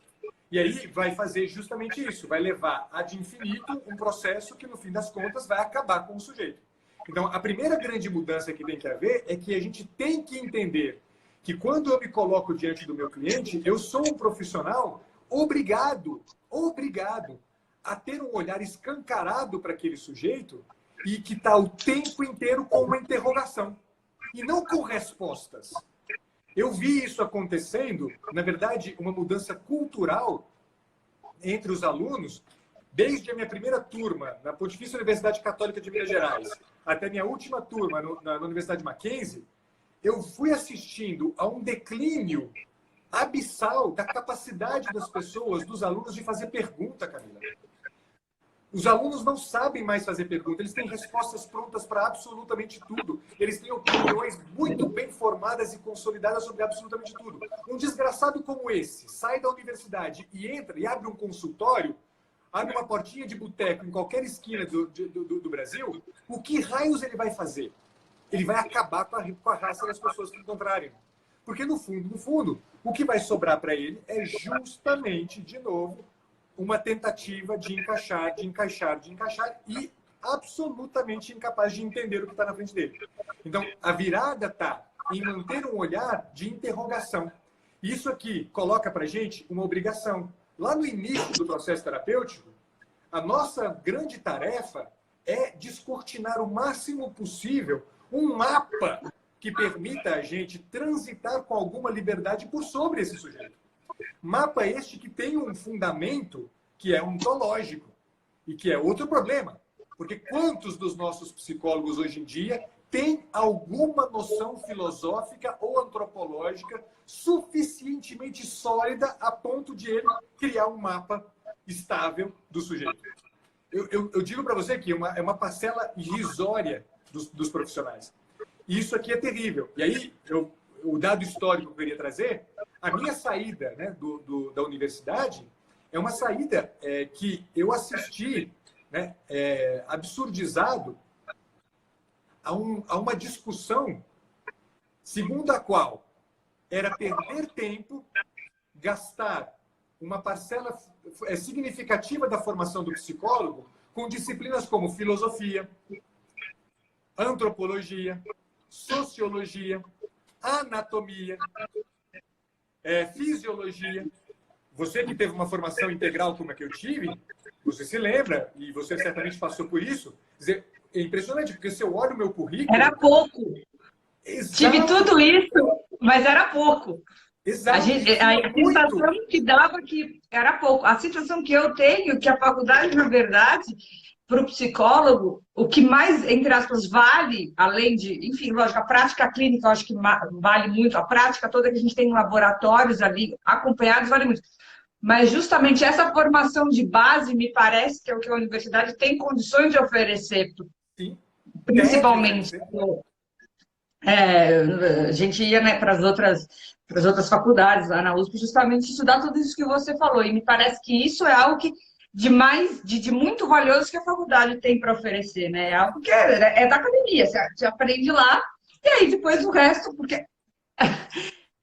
E aí vai fazer justamente isso, vai levar ad infinito um processo que, no fim das contas, vai acabar com o sujeito. Então, a primeira grande mudança que tem que haver é que a gente tem que entender que quando eu me coloco diante do meu cliente, eu sou um profissional obrigado a ter um olhar escancarado para aquele sujeito e que está o tempo inteiro com uma interrogação e não com respostas. Eu vi isso acontecendo, na verdade, uma mudança cultural entre os alunos, desde a minha primeira turma na Pontifícia Universidade Católica de Minas Gerais até a minha última turma na Universidade Mackenzie, eu fui assistindo a um declínio abissal da capacidade das pessoas, dos alunos, de fazer pergunta, Camila. Os alunos não sabem mais fazer pergunta, eles têm respostas prontas para absolutamente tudo. Eles têm opiniões muito bem formadas e consolidadas sobre absolutamente tudo. Um desgraçado como esse sai da universidade e entra e abre um consultório, abre uma portinha de boteco em qualquer esquina do Brasil, o que raios ele vai fazer? Ele vai acabar com a raça das pessoas que encontrarem. Porque, no fundo, o que vai sobrar para ele é justamente, de novo, uma tentativa de encaixar e absolutamente incapaz de entender o que está na frente dele. Então, a virada está em manter um olhar de interrogação. Isso aqui coloca para a gente uma obrigação. Lá no início do processo terapêutico, a nossa grande tarefa é descortinar o máximo possível um mapa que permita a gente transitar com alguma liberdade por sobre esse sujeito. Mapa este que tem um fundamento que é ontológico e que é outro problema. Porque quantos dos nossos psicólogos hoje em dia têm alguma noção filosófica ou antropológica suficientemente sólida a ponto de ele criar um mapa estável do sujeito? Eu digo para você que é uma parcela irrisória dos profissionais. E isso aqui é terrível. E aí, o dado histórico que eu queria trazer, a minha saída, né, da universidade é uma saída que eu assisti, né, absurdizado a uma discussão segundo a qual era perder tempo, gastar uma parcela significativa da formação do psicólogo com disciplinas como filosofia, antropologia, sociologia, anatomia, fisiologia. Você que teve uma formação integral como a que eu tive, você se lembra, e você certamente passou por isso, dizer, é impressionante, porque se eu olho o meu currículo... Era pouco. Exato. Tive tudo isso, mas era pouco. Exato. A sensação que dava que era pouco. A sensação que eu tenho que a faculdade, na verdade, para o psicólogo, o que mais, entre aspas, vale, além de, enfim, lógico, a prática clínica, eu acho que vale muito, a prática toda que a gente tem em laboratórios ali, acompanhados, vale muito. Mas justamente essa formação de base, me parece que é o que a universidade tem condições de oferecer, sim, principalmente. A gente ia, né, para as outras faculdades lá na USP, justamente estudar tudo isso que você falou. E me parece que isso é algo que de muito valioso que a faculdade tem para oferecer, né? É algo que é da academia, você aprende lá, e aí depois o resto, porque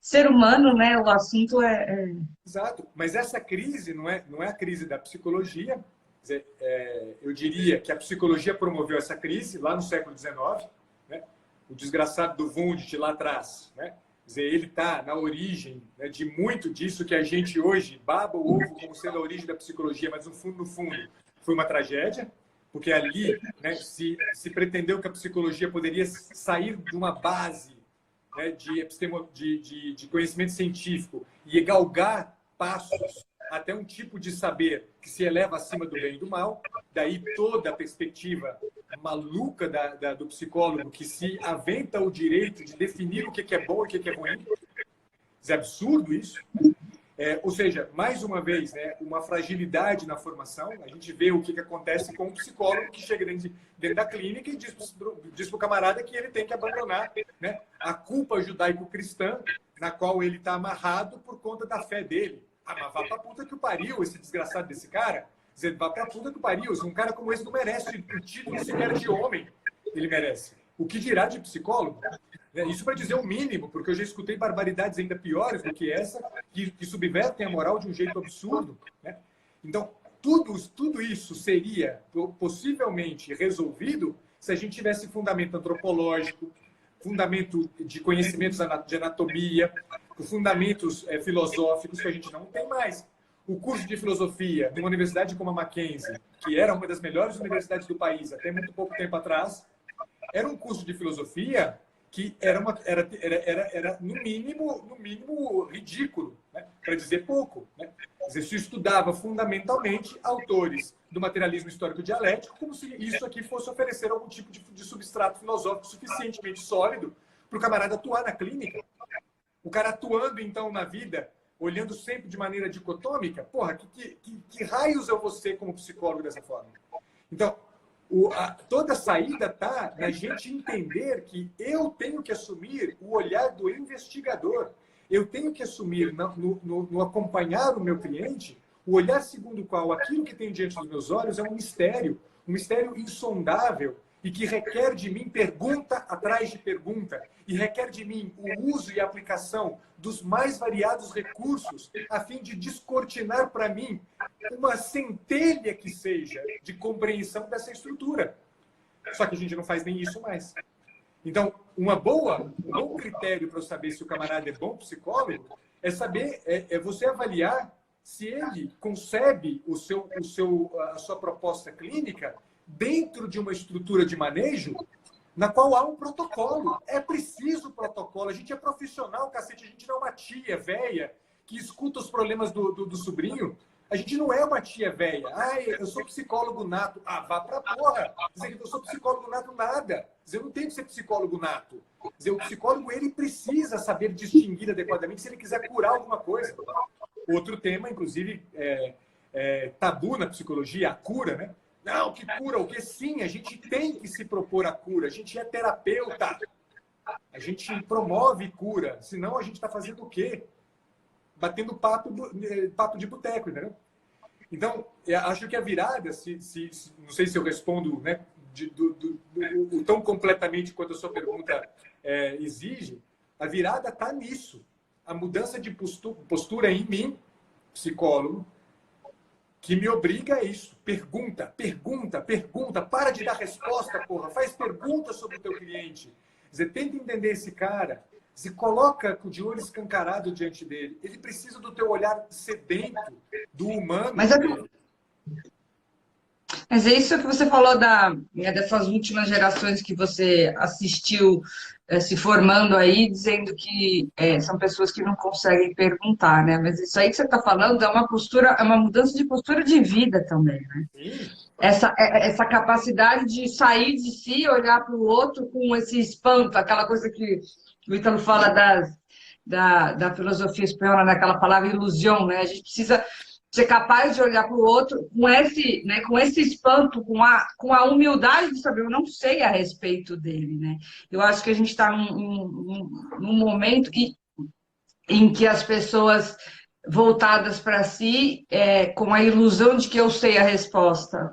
ser humano, né? O assunto Exato, mas essa crise não é a crise da psicologia. Quer dizer, eu diria que a psicologia promoveu essa crise lá no século XIX, né? O desgraçado do Wundt lá atrás, né? Quer dizer, ele está na origem, né, de muito disso que a gente hoje baba o ovo como sendo a origem da psicologia, mas no fundo, foi uma tragédia, porque ali, né, se pretendeu que a psicologia poderia sair de uma base, né, de conhecimento científico e galgar passos até um tipo de saber que se eleva acima do bem e do mal. Daí toda a perspectiva maluca do psicólogo que se aventa o direito de definir o que é bom e o que é ruim. É absurdo isso. Ou seja, mais uma vez, né, uma fragilidade na formação. A gente vê o que acontece com um psicólogo que chega dentro da clínica e diz para o camarada que ele tem que abandonar, né, a culpa judaico-cristã na qual ele está amarrado por conta da fé dele. Mas vá pra puta que o pariu, esse desgraçado desse cara. Dizendo, vá pra puta que o pariu. Um cara como esse não merece o título sequer de homem. Ele merece. O que dirá de psicólogo? Isso para dizer o mínimo, porque eu já escutei barbaridades ainda piores do que essa, que subvertem a moral de um jeito absurdo, né? Então, tudo isso seria possivelmente resolvido se a gente tivesse fundamento antropológico, fundamento de conhecimentos de anatomia, fundamentos filosóficos que a gente não tem mais. O curso de filosofia numa universidade como a Mackenzie, que era uma das melhores universidades do país até muito pouco tempo atrás, era um curso de filosofia que era no mínimo ridículo, né? Para dizer pouco, né? Quer dizer, se estudava fundamentalmente autores do materialismo histórico dialético, como se isso aqui fosse oferecer algum tipo de substrato filosófico suficientemente sólido para o camarada atuar na clínica. O cara atuando, então, na vida, olhando sempre de maneira dicotômica, porra, que raios eu vou ser como psicólogo dessa forma? Então, toda a saída está na gente entender que eu tenho que assumir o olhar do investigador. Eu tenho que assumir, no acompanhar o meu cliente, o olhar segundo o qual aquilo que tem diante dos meus olhos é um mistério insondável, e que requer de mim pergunta atrás de pergunta, e requer de mim o uso e aplicação dos mais variados recursos, a fim de descortinar para mim uma centelha que seja de compreensão dessa estrutura. Só que a gente não faz nem isso mais. Então, um bom critério para eu saber se o camarada é bom psicólogo é saber, você avaliar se ele concebe a sua proposta clínica dentro de uma estrutura de manejo na qual há um protocolo. É preciso protocolo. A gente é profissional, cacete. A gente não é uma tia velha que escuta os problemas do sobrinho. A gente não é uma tia velha. Eu sou psicólogo nato. Vá pra porra. Dizer que eu sou psicólogo nato, nada. Dizer, eu não tenho que ser psicólogo nato. Dizer, o psicólogo, ele precisa saber distinguir adequadamente se ele quiser curar alguma coisa. Outro tema, inclusive, tabu na psicologia, a cura, né? Não, que cura, o que sim, a gente tem que se propor a cura, a gente é terapeuta, a gente promove cura, senão a gente está fazendo o quê? Batendo papo de boteco, entendeu? Então, eu acho que a virada, não sei se eu respondo, né, tão completamente quanto a sua pergunta exige, a virada está nisso, a mudança de postura em mim, psicólogo, que me obriga a isso. Pergunta, pergunta, pergunta. Para de dar resposta, porra. Faz perguntas sobre o teu cliente. Você tenta entender esse cara. Se coloca de olho escancarado diante dele. Ele precisa do teu olhar sedento, do humano. Mas é isso que você falou dessas últimas gerações que você assistiu se formando aí, dizendo que são pessoas que não conseguem perguntar, né? Mas isso aí que você está falando é uma postura, é uma mudança de postura de vida também, né? Sim. Essa capacidade de sair de si, olhar para o outro com esse espanto, aquela coisa que o Ítalo fala da filosofia espanhola, naquela palavra ilusão, né? A gente precisa ser capaz de olhar para o outro com esse espanto, com a humildade de saber, eu não sei a respeito dele, né? Eu acho que a gente está num momento em que as pessoas voltadas para si, com a ilusão de que eu sei a resposta.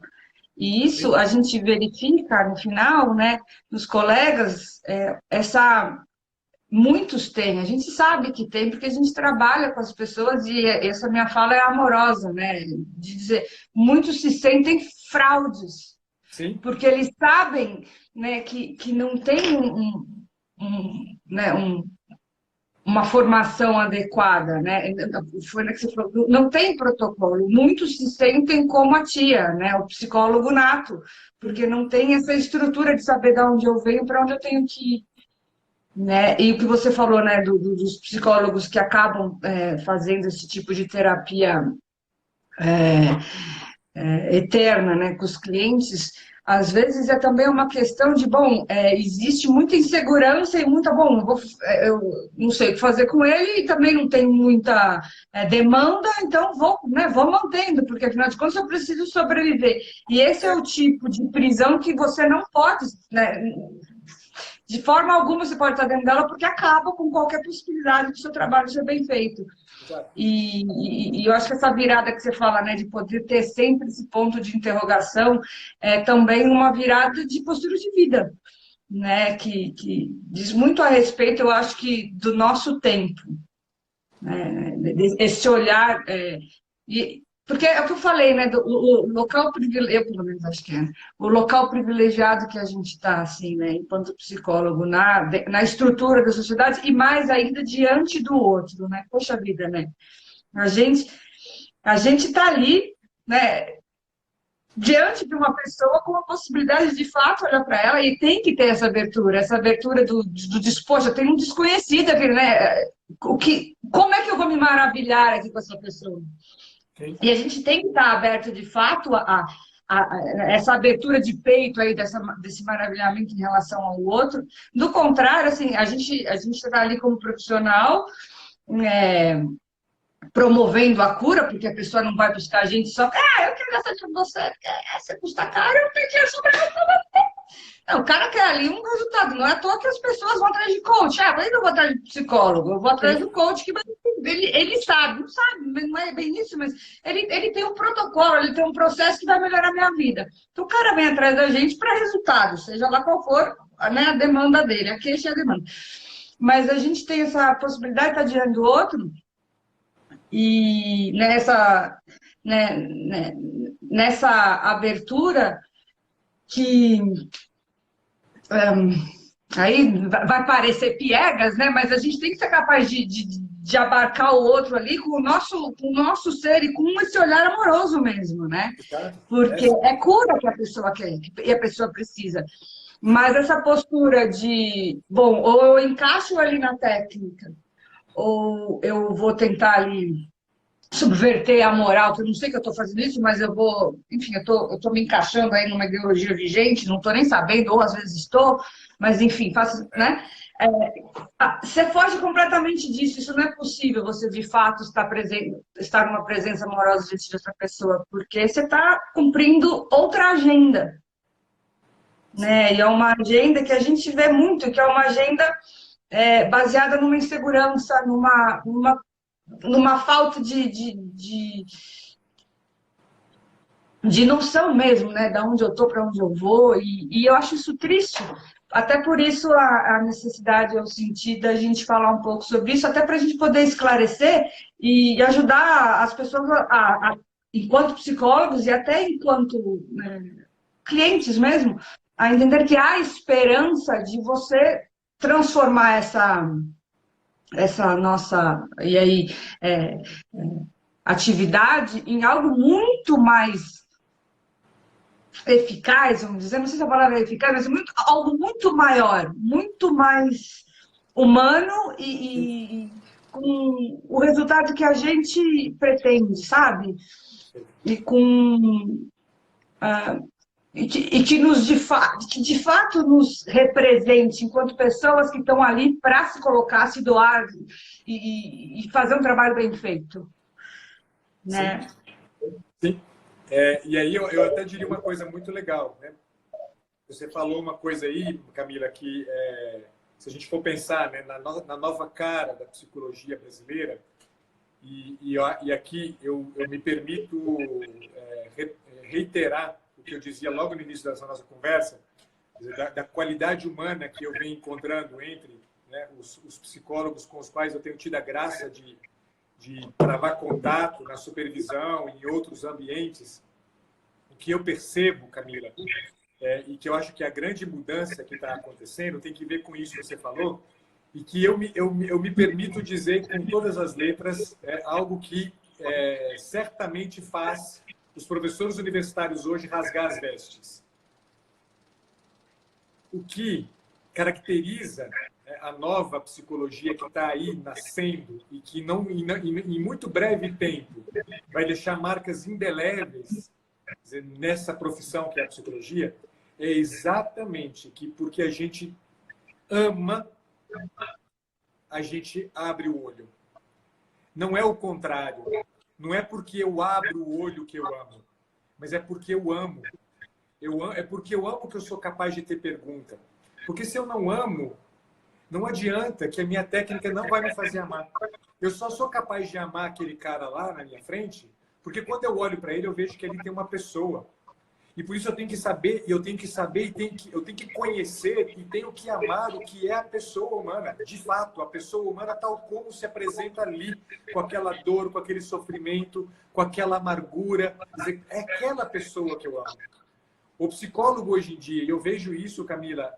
E isso a gente verifica no final, né, nos colegas, muitos têm, a gente sabe que tem, porque a gente trabalha com as pessoas e essa minha fala é amorosa, né? De dizer, muitos se sentem fraudes, Sim. porque eles sabem, né, que não tem uma formação adequada, né? Foi que você falou, não tem protocolo. Muitos se sentem como a tia, né? O psicólogo nato, porque não tem essa estrutura de saber de onde eu venho, para onde eu tenho que ir. Né? E o que você falou, né, dos psicólogos que acabam fazendo esse tipo de terapia eterna, né, com os clientes, às vezes é também uma questão de, existe muita insegurança e muita, eu não sei o que fazer com ele e também não tenho muita demanda, então vou mantendo, porque afinal de contas eu preciso sobreviver. E esse é o tipo de prisão que você não pode, né, de forma alguma você pode estar dentro dela, porque acaba com qualquer possibilidade do seu trabalho ser bem feito. E eu acho que essa virada que você fala, né, de poder ter sempre esse ponto de interrogação, é também uma virada de postura de vida. né, que diz muito a respeito, eu acho que, do nosso tempo, né, esse olhar, porque é o que eu falei, né, o local privilegiado, eu pelo menos acho que é, o local privilegiado que a gente está, assim, né, enquanto psicólogo, na estrutura da sociedade e mais ainda diante do outro, né, poxa vida, né, a gente a gente está ali, né, diante de uma pessoa com a possibilidade de fato olhar para ela e tem que ter essa abertura do despojo. Tem um desconhecido aqui, né? Como é que eu vou me maravilhar aqui com essa pessoa? Sim. E a gente tem que estar aberto de fato essa abertura de peito aí desse maravilhamento em relação ao outro. Do contrário, assim, a gente está ali como profissional, é, promovendo a cura, porque a pessoa não vai buscar a gente só, eu quero gastar dinheiro com você, você custa caro, eu tenho dinheiro sobre você. Não, o cara quer ali um resultado, não é à toa que as pessoas vão atrás de coach. Mas eu não vou atrás de psicólogo, eu vou atrás do coach que ele sabe, não sabe, não é bem isso, mas ele tem um protocolo, ele tem um processo que vai melhorar a minha vida. Então o cara vem atrás da gente para resultado, seja lá qual for, né, a demanda dele, a queixa e a demanda. Mas a gente tem essa possibilidade de estar diante do outro. E nessa abertura que aí vai parecer piegas, né? Mas a gente tem que ser capaz de abarcar o outro ali com o nosso ser e com esse olhar amoroso mesmo, né? Porque é cura que a pessoa quer e a pessoa precisa. Mas essa postura de, bom, ou eu encaixo ali na técnica, ou eu vou tentar ali subverter a moral, que eu não sei que eu estou fazendo isso, mas eu vou, enfim, eu tô me encaixando aí numa ideologia vigente, não estou nem sabendo, ou às vezes estou, mas enfim, faço, né? Você foge completamente disso, isso não é possível, você de fato estar numa presença amorosa diante de outra pessoa, porque você está cumprindo outra agenda, né? E é uma agenda que a gente vê muito, que é uma agenda baseada numa insegurança, numa falta de noção mesmo, né? Da onde eu estou, para onde eu vou, e eu acho isso triste. Até por isso a necessidade, eu senti, da gente falar um pouco sobre isso, até para a gente poder esclarecer e ajudar as pessoas, enquanto psicólogos e até enquanto, né, clientes mesmo, a entender que há esperança de você transformar essa nossa atividade em algo muito mais eficaz, vamos dizer, não sei se a palavra é eficaz, mas algo muito maior, muito mais humano e com o resultado que a gente pretende, sabe? E com que de fato nos represente enquanto pessoas que estão ali para se colocar, se doar e fazer um trabalho bem feito, né? Sim. E aí eu até diria uma coisa muito legal, né? Você falou uma coisa aí, Camila, que se a gente for pensar, né, na nova cara da psicologia brasileira, e aqui eu me permito reiterar o que eu dizia logo no início dessa nossa conversa, da qualidade humana que eu venho encontrando entre, né, os psicólogos com os quais eu tenho tido a graça de travar contato na supervisão e em outros ambientes. O que eu percebo, Camila, e que eu acho que a grande mudança que está acontecendo tem que ver com isso que você falou, e que eu me permito dizer com todas as letras algo que certamente faz os professores universitários hoje rasgar as vestes. O que caracteriza a nova psicologia que está aí nascendo e que em muito breve tempo vai deixar marcas indeléveis nessa profissão que é a psicologia, é exatamente que porque a gente ama, a gente abre o olho. Não é o contrário. Não é porque eu abro o olho que eu amo, mas é porque eu amo. É porque eu amo que eu sou capaz de ter pergunta. Porque se eu não amo, não adianta, que a minha técnica não vai me fazer amar. Eu só sou capaz de amar aquele cara lá na minha frente, porque quando eu olho para ele, eu vejo que ele tem uma pessoa. E por isso eu tenho que saber, eu tenho que conhecer e tenho que amar o que é a pessoa humana. De fato, a pessoa humana tal como se apresenta ali, com aquela dor, com aquele sofrimento, com aquela amargura. Quer dizer, é aquela pessoa que eu amo. O psicólogo hoje em dia, e eu vejo isso, Camila,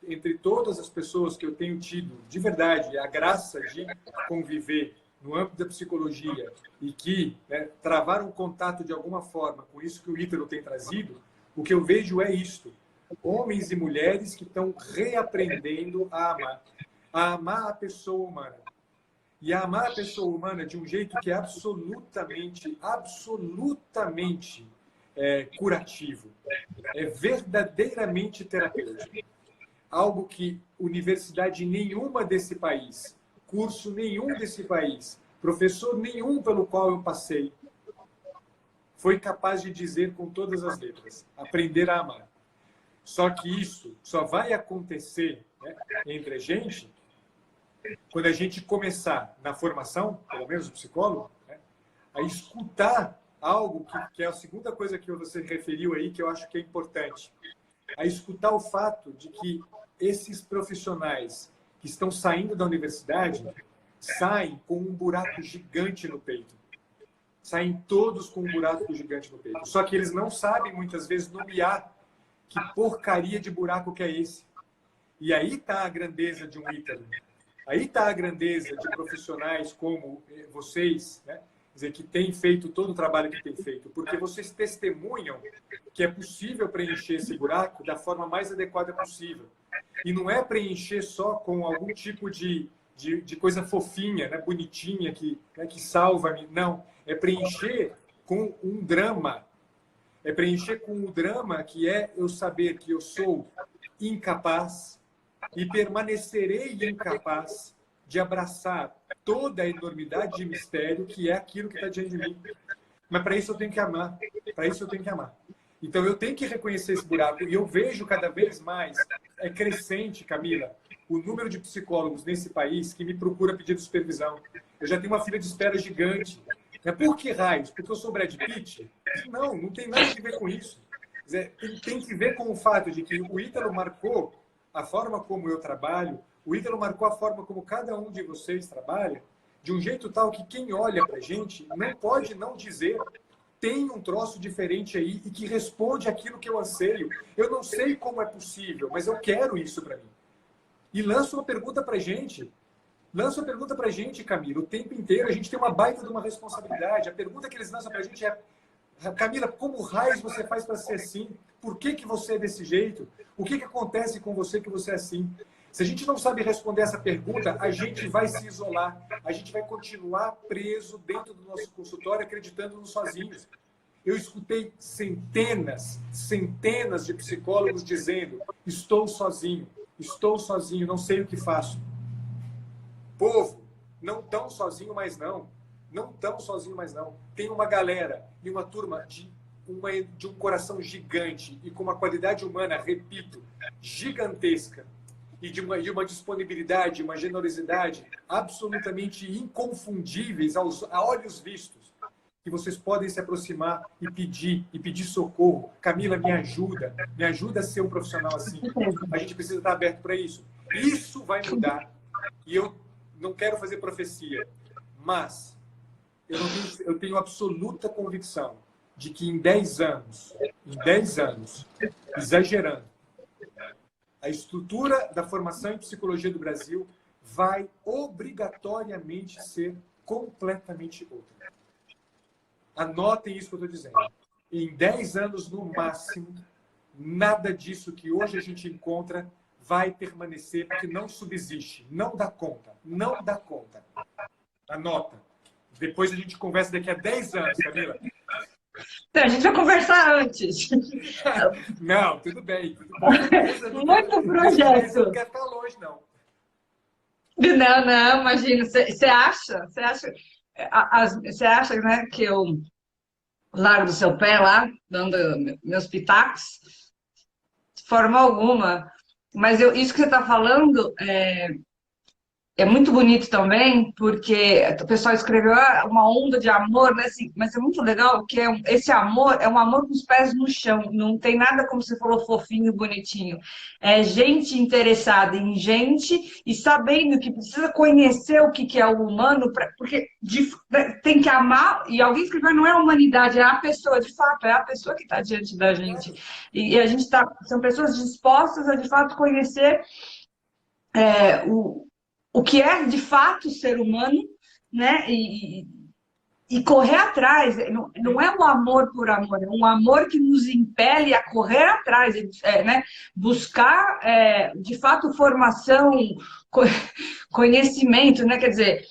entre todas as pessoas que eu tenho tido, de verdade, a graça de conviver no âmbito da psicologia e que, né, travaram contato de alguma forma com isso que o Ítalo tem trazido, o que eu vejo é isto. Homens e mulheres que estão reaprendendo a amar a pessoa humana. E a amar a pessoa humana de um jeito que é absolutamente curativo. É verdadeiramente terapêutico. Algo que universidade nenhuma desse país, curso nenhum desse país, professor nenhum pelo qual eu passei, foi capaz de dizer com todas as letras: aprender a amar. Só que isso só vai acontecer, né, entre a gente quando a gente começar na formação, pelo menos o psicólogo, né, a escutar algo que é a segunda coisa que você referiu aí, que eu acho que é importante. A escutar o fato de que esses profissionais que estão saindo da universidade saem com um buraco gigante no peito. Saem todos com um buraco gigante no peito. Só que eles não sabem, muitas vezes, nomear que porcaria de buraco que é esse. E aí está a grandeza de um Ítalo. Aí está a grandeza de profissionais como vocês, né? Quer dizer, que têm feito todo o trabalho que têm feito, porque vocês testemunham que é possível preencher esse buraco da forma mais adequada possível. E não é preencher só com algum tipo de coisa fofinha, né, bonitinha, né, que salva. Não, é preencher com um drama. É preencher com o drama que é eu saber que eu sou incapaz e permanecerei incapaz de abraçar toda a enormidade de mistério que é aquilo que está diante de mim. Mas para isso eu tenho que amar. Para isso eu tenho que amar. Então eu tenho que reconhecer esse buraco. E eu vejo cada vez mais, é crescente, Camila, o número de psicólogos nesse país que me procura pedindo supervisão. Eu já tenho uma fila de espera gigante. Por que raios? Porque eu sou Brad Pitt? Não, não tem nada a ver com isso. Tem que ver com o fato de que o Ítalo marcou a forma como eu trabalho, o Ítalo marcou a forma como cada um de vocês trabalha, de um jeito tal que quem olha para a gente não pode não dizer: tem um troço diferente aí e que responde aquilo que eu anseio. Eu não sei como é possível, mas eu quero isso para mim. E lança uma pergunta para a gente. Lança uma pergunta para a gente, Camila, o tempo inteiro. A gente tem uma baita de uma responsabilidade. A pergunta que eles lançam para a gente é: Camila, como raios você faz para ser assim? Por que você é desse jeito? O que acontece com você que você é assim? Se a gente não sabe responder essa pergunta, a gente vai se isolar. A gente vai continuar preso dentro do nosso consultório, acreditando-nos sozinhos. Eu escutei centenas de psicólogos dizendo: estou sozinho, não sei o que faço. Povo, não tão sozinho mais não. Não tão sozinho mais não. Tem uma galera e uma turma de um coração gigante e com uma qualidade humana, repito, gigantesca, e de uma disponibilidade, uma generosidade absolutamente inconfundíveis a olhos vistos, que vocês podem se aproximar e pedir socorro. Camila, me ajuda a ser um profissional assim. A gente precisa estar aberto para isso. Isso vai mudar. E eu não quero fazer profecia, mas eu tenho absoluta convicção de que em 10 anos, exagerando, a estrutura da formação em psicologia do Brasil vai obrigatoriamente ser completamente outra. Anotem isso que eu estou dizendo. Em 10 anos, no máximo, nada disso que hoje a gente encontra vai permanecer, porque não subsiste, não dá conta. Anota. Depois a gente conversa daqui a 10 anos, Camila. Então, a gente vai conversar antes. Não, tudo bem. Muito projeto. Não quer ficar longe, não. Não, imagina. Você acha, né, que eu largo do seu pé lá, dando meus pitacos? De forma alguma. Mas isso que você está falando, é muito bonito também, porque o pessoal escreveu uma onda de amor, né? Assim, mas é muito legal que esse amor é um amor com os pés no chão. Não tem nada, como você falou, fofinho, bonitinho. É gente interessada em gente e sabendo que precisa conhecer o que que é o humano, porque tem que amar. E alguém escreveu, não é a humanidade, é a pessoa, de fato, é a pessoa que está diante da gente. E a gente são pessoas dispostas a, de fato, conhecer o que é de fato ser humano, né? E correr atrás. Não é um amor por amor, é um amor que nos impele a correr atrás, né? Buscar, de fato, formação, conhecimento, né? Quer dizer,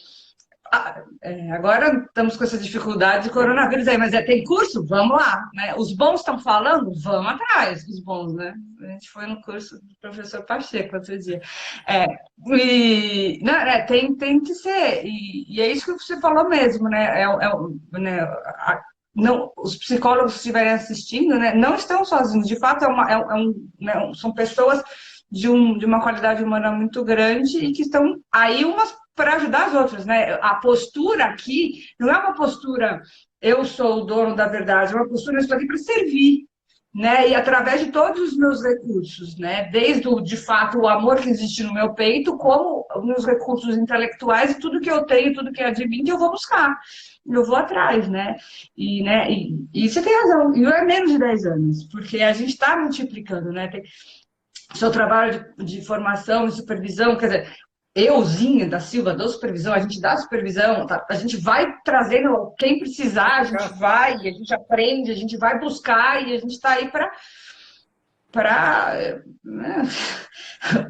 agora estamos com essa dificuldade de coronavírus aí, mas tem curso? Vamos lá, né? Os bons estão falando? Vamos atrás dos bons, né? A gente foi no curso do professor Pacheco outro dia. Não, tem que ser, e é isso que você falou mesmo, né? Né, não, os psicólogos que estiverem assistindo, né, não estão sozinhos, de fato né, são pessoas de uma qualidade humana muito grande e que estão aí umas para ajudar as outras, né? A postura aqui não é uma postura eu sou o dono da verdade, é uma postura eu estou aqui para servir, né? E através de todos os meus recursos, né? Desde de fato o amor que existe no meu peito, como os meus recursos intelectuais e tudo que eu tenho, tudo que é de mim que eu vou buscar. Eu vou atrás, né? E você tem razão, e não é menos de 10 anos, porque a gente está multiplicando, né? Seu trabalho de formação e supervisão, quer dizer, euzinha da Silva, da supervisão, a gente dá supervisão, tá? A gente vai trazendo quem precisar, a gente vai, a gente aprende, a gente vai buscar e a gente está aí né?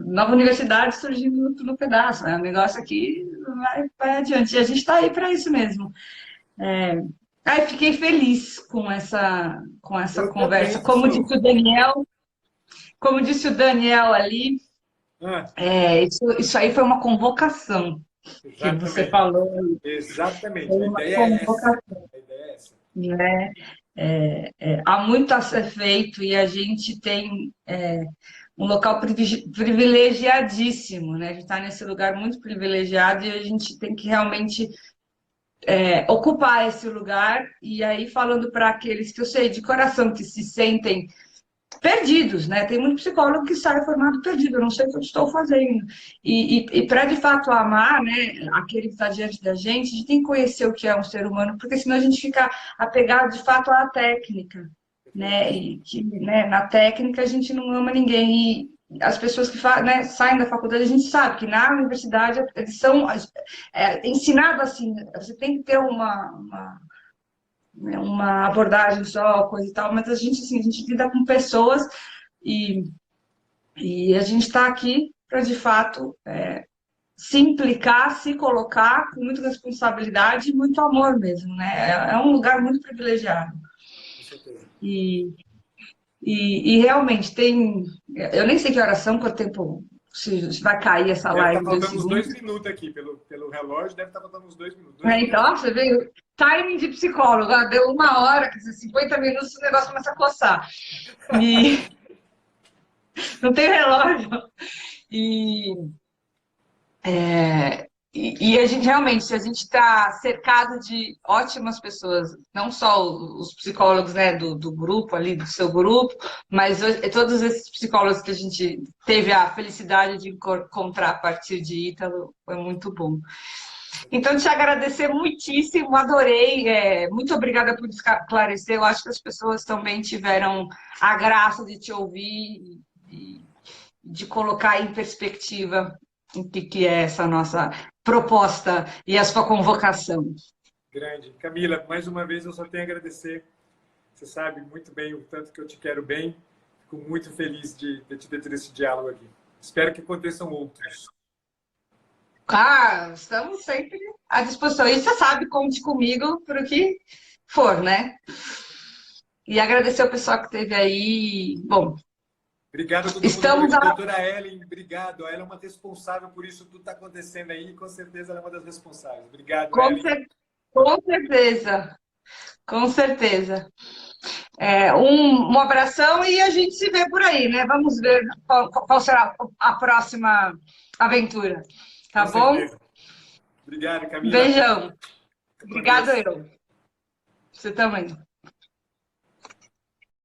Nova universidade surgindo no pedaço, né? O negócio aqui vai adiante, e a gente está aí para isso mesmo. Fiquei feliz com essa conversa. Como disse o Daniel ali, isso aí foi uma convocação. Exatamente. Que você falou. Exatamente. A ideia é essa. A ideia é essa. Né? Há muito a ser feito e a gente tem um local privilegiadíssimo, né? A gente está nesse lugar muito privilegiado e a gente tem que realmente ocupar esse lugar. E aí, falando para aqueles que eu sei de coração que se sentem perdidos, né? Tem muito psicólogo que sai formado perdido, eu não sei o que eu estou fazendo. E para de fato amar, né, aquele que está diante da gente, a gente tem que conhecer o que é um ser humano, porque senão a gente fica apegado de fato à técnica, né? E que, né, na técnica a gente não ama ninguém. E as pessoas que né, saem da faculdade, a gente sabe que na universidade eles são ensinados assim, você tem que ter uma abordagem só, coisa e tal, mas a gente lida com pessoas e a gente está aqui para, de fato, se implicar, se colocar com muita responsabilidade e muito amor mesmo, né? É um lugar muito privilegiado. E realmente tem... Eu nem sei que horas são, quanto tempo se vai cair essa live. Deve estar faltando uns 2 minutos aqui, pelo relógio, deve estar faltando uns 2 minutos. Então, você veio... Timing de psicólogo, deu 1 hora, quer dizer, 50 minutos, o negócio começa a coçar. Não tem relógio. E a gente realmente, a gente está cercado de ótimas pessoas, não só os psicólogos, né, do grupo ali, do seu grupo, mas todos esses psicólogos que a gente teve a felicidade de encontrar a partir de Ítalo, foi muito bom. Então, te agradecer muitíssimo, adorei. Muito obrigada por esclarecer. Eu acho que as pessoas também tiveram a graça de te ouvir e de colocar em perspectiva o que é essa nossa proposta e a sua convocação. Grande. Camila, mais uma vez eu só tenho a agradecer. Você sabe muito bem o tanto que eu te quero bem. Fico muito feliz de te ter esse diálogo aqui. Espero que aconteçam outros. Estamos sempre à disposição. E você sabe, conte comigo para o que for, né? E agradecer ao pessoal que esteve aí. Bom, obrigado a todo mundo. Doutora Ellen, obrigado. Ela é uma responsável por isso tudo está acontecendo aí. Com certeza ela é uma das responsáveis. Obrigado, Ellen. Com certeza. Com certeza. Um abração e a gente se vê por aí, né? Vamos ver qual será a próxima aventura. Tá Com bom? certeza. Obrigado, Camila. Beijão. Obrigado eu. Você também.